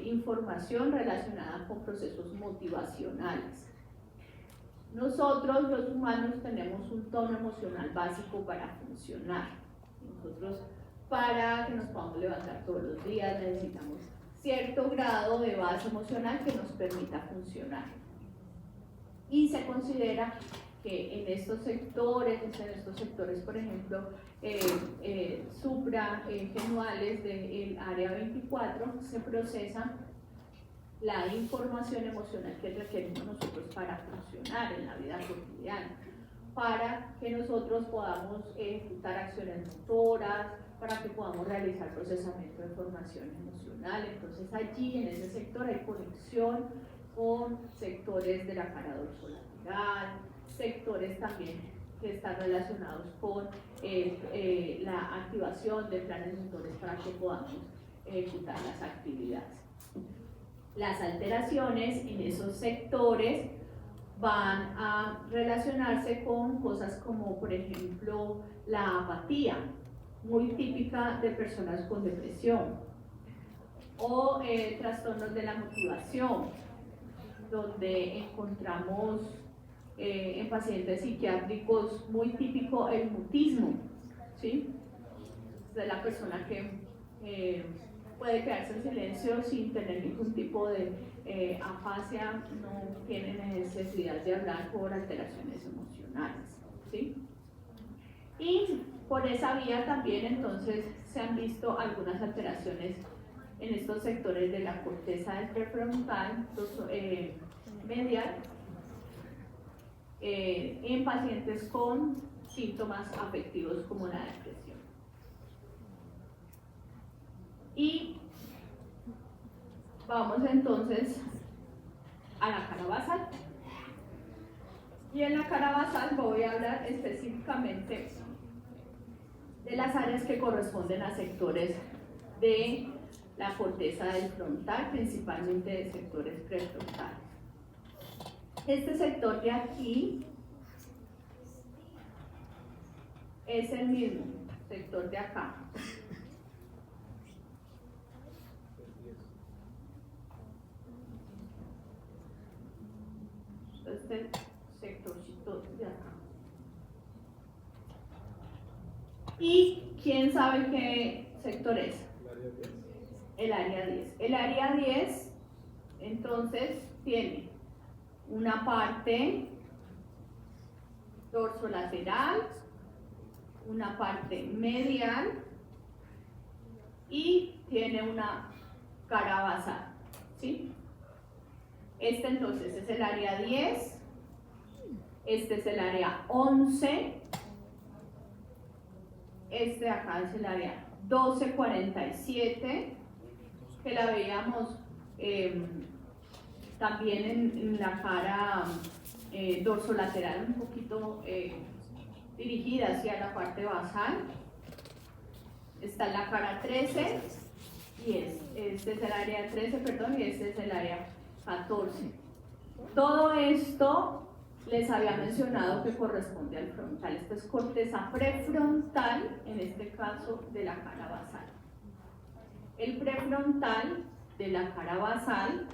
información relacionada con procesos motivacionales. Nosotros los humanos tenemos un tono emocional básico para funcionar. Nosotros, para que nos podamos levantar todos los días, necesitamos cierto grado de base emocional que nos permita funcionar. Y se considera que en estos sectores, por ejemplo, supragenuales del área 24, se procesa la información emocional que requerimos nosotros para funcionar en la vida cotidiana, para que nosotros podamos ejecutar acciones motoras, para que podamos realizar procesamiento de información emocional. Entonces allí, en ese sector, hay conexión con sectores de la cara dorsolateral, sectores también que están relacionados con la activación de planes motores para que podamos ejecutar las actividades. Las alteraciones en esos sectores van a relacionarse con cosas como, por ejemplo, la apatía, muy típica de personas con depresión, o trastornos de la motivación, donde encontramos en pacientes psiquiátricos muy típico el mutismo, ¿sí? De la persona que puede quedarse en silencio sin tener ningún tipo de afasia, no tiene necesidad de hablar por alteraciones emocionales, ¿sí? Y por esa vía también entonces se han visto algunas alteraciones en estos sectores de la corteza del prefrontal medial en pacientes con síntomas afectivos como la depresión. Y vamos entonces a la cara basal. Y en la cara basal voy a hablar específicamente de las áreas que corresponden a sectores de la corteza del frontal, principalmente de sectores prefrontales. Este sector de aquí es el mismo sector de acá. Este sectorcito de acá. ¿Y quién sabe qué sector es? El área 10. El área 10, entonces, tiene una parte dorsolateral, una parte medial y tiene una cara basal, ¿sí? Este entonces es el área 10, este es el área 11, este de acá es el área 1247, que la veíamos también en la cara dorsolateral, un poquito dirigida hacia la parte basal. Está la cara 13 y este es el área 13, perdón, y este es el área 14. Todo esto les había mencionado que corresponde al frontal. Esta es corteza prefrontal, en este caso de la cara basal. El prefrontal de la cara basal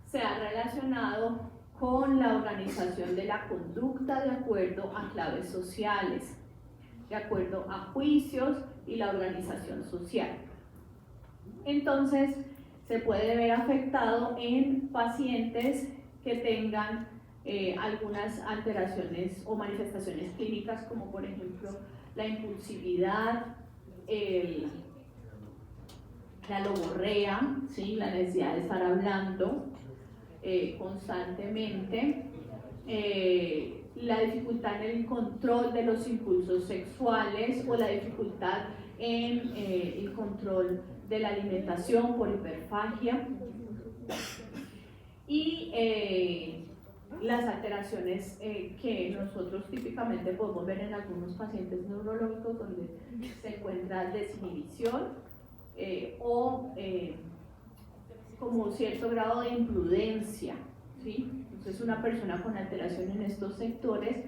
se ha relacionado con la organización de la conducta de acuerdo a claves sociales, de acuerdo a juicios y la organización social. Entonces, se puede ver afectado en pacientes que tengan algunas alteraciones o manifestaciones clínicas, como por ejemplo la impulsividad, la logorrea, ¿sí? La necesidad de estar hablando constantemente, la dificultad en el control de los impulsos sexuales o la dificultad en el control de la alimentación por hiperfagia y las alteraciones que nosotros típicamente podemos ver en algunos pacientes neurológicos donde se encuentra desinhibición o como cierto grado de imprudencia, ¿sí? Entonces una persona con alteración en estos sectores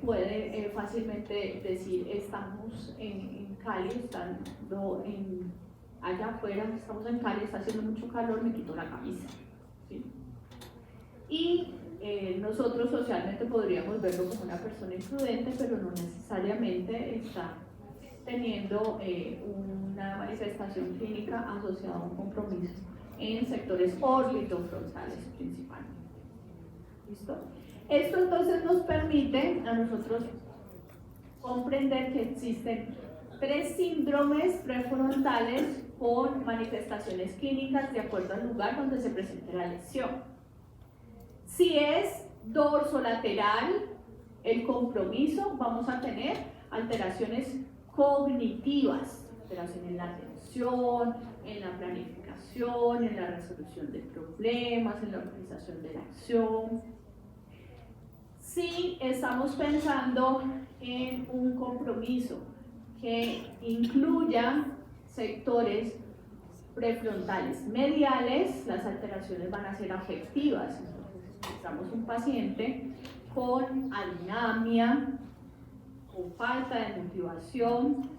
puede fácilmente decir estamos en Cali, estando allá afuera, estamos en Cali, está haciendo mucho calor, me quito la camisa, ¿sí? Y nosotros socialmente podríamos verlo como una persona imprudente, pero no necesariamente está teniendo una manifestación clínica asociada a un compromiso en sectores orbitofrontales principalmente. ¿Listo? Esto entonces nos permite a nosotros comprender que existen 3 síndromes prefrontales con manifestaciones clínicas de acuerdo al lugar donde se presente la lesión. Si es dorsolateral el compromiso, vamos a tener alteraciones cognitivas, alteración en la atención, en la planificación, en la resolución de problemas, en la organización de la acción. Si estamos pensando en un compromiso que incluya sectores prefrontales mediales, las alteraciones van a ser afectivas. Encontramos un paciente con adinomia, con falta de motivación,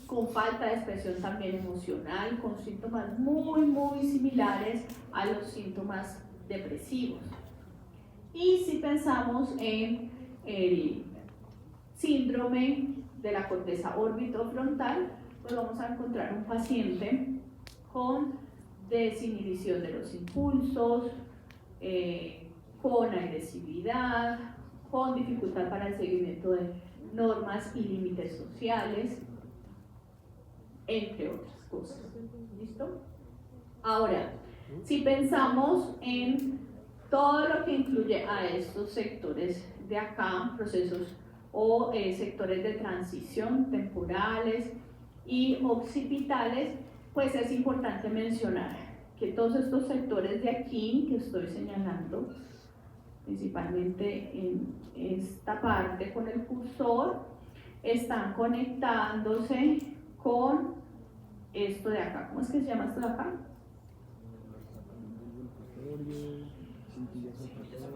con falta de expresión también emocional, con síntomas muy similares a los síntomas depresivos. Y si pensamos en el síndrome de la corteza orbitofrontal, pues vamos a encontrar un paciente con desinhibición de los impulsos, con agresividad, con dificultad para el seguimiento de normas y límites sociales, entre otras cosas. ¿Listo? Ahora, si pensamos en todo lo que incluye a estos sectores de acá, procesos o sectores de transición temporales y occipitales, pues es importante mencionar que todos estos sectores de aquí que estoy señalando, principalmente en esta parte con el cursor, están conectándose con esto de acá. ¿Cómo es que se llama esto de acá?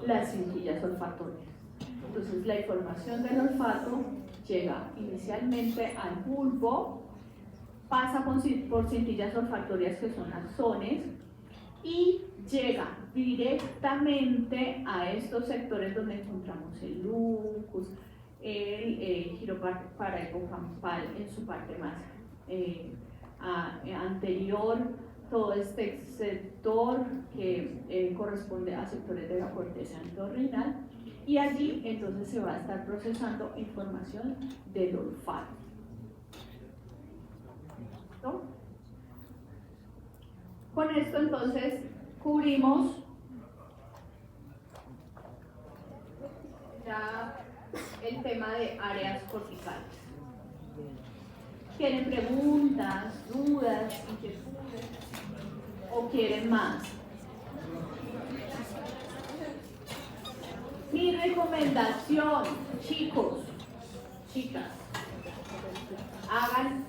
Las cintillas olfatorias. Entonces la información del olfato llega inicialmente al bulbo, pasa por cintillas olfatorias que son axones y llega directamente a estos sectores donde encontramos el lucus, el giro parahipocampal en su parte más anterior, todo este sector que corresponde a sectores de la corteza entorrinal, y allí entonces se va a estar procesando información del olfato. ¿No? Con esto entonces cubrimos ya el tema de áreas corticales. ¿Tienen preguntas, dudas, inquietudes o quieren más? Mi recomendación, chicos, chicas, hagan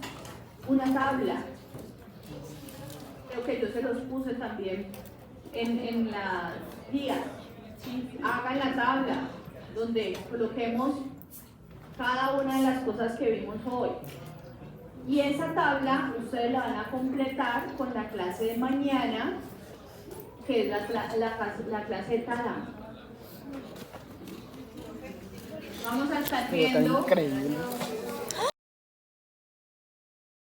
una tabla. Creo que yo se los puse también en las guías. ¿Sí? Hagan la tabla donde coloquemos cada una de las cosas que vimos hoy. Y esa tabla ustedes la van a completar con la clase de mañana, que es la clase de tálamo. Vamos a estar viendo Increíble.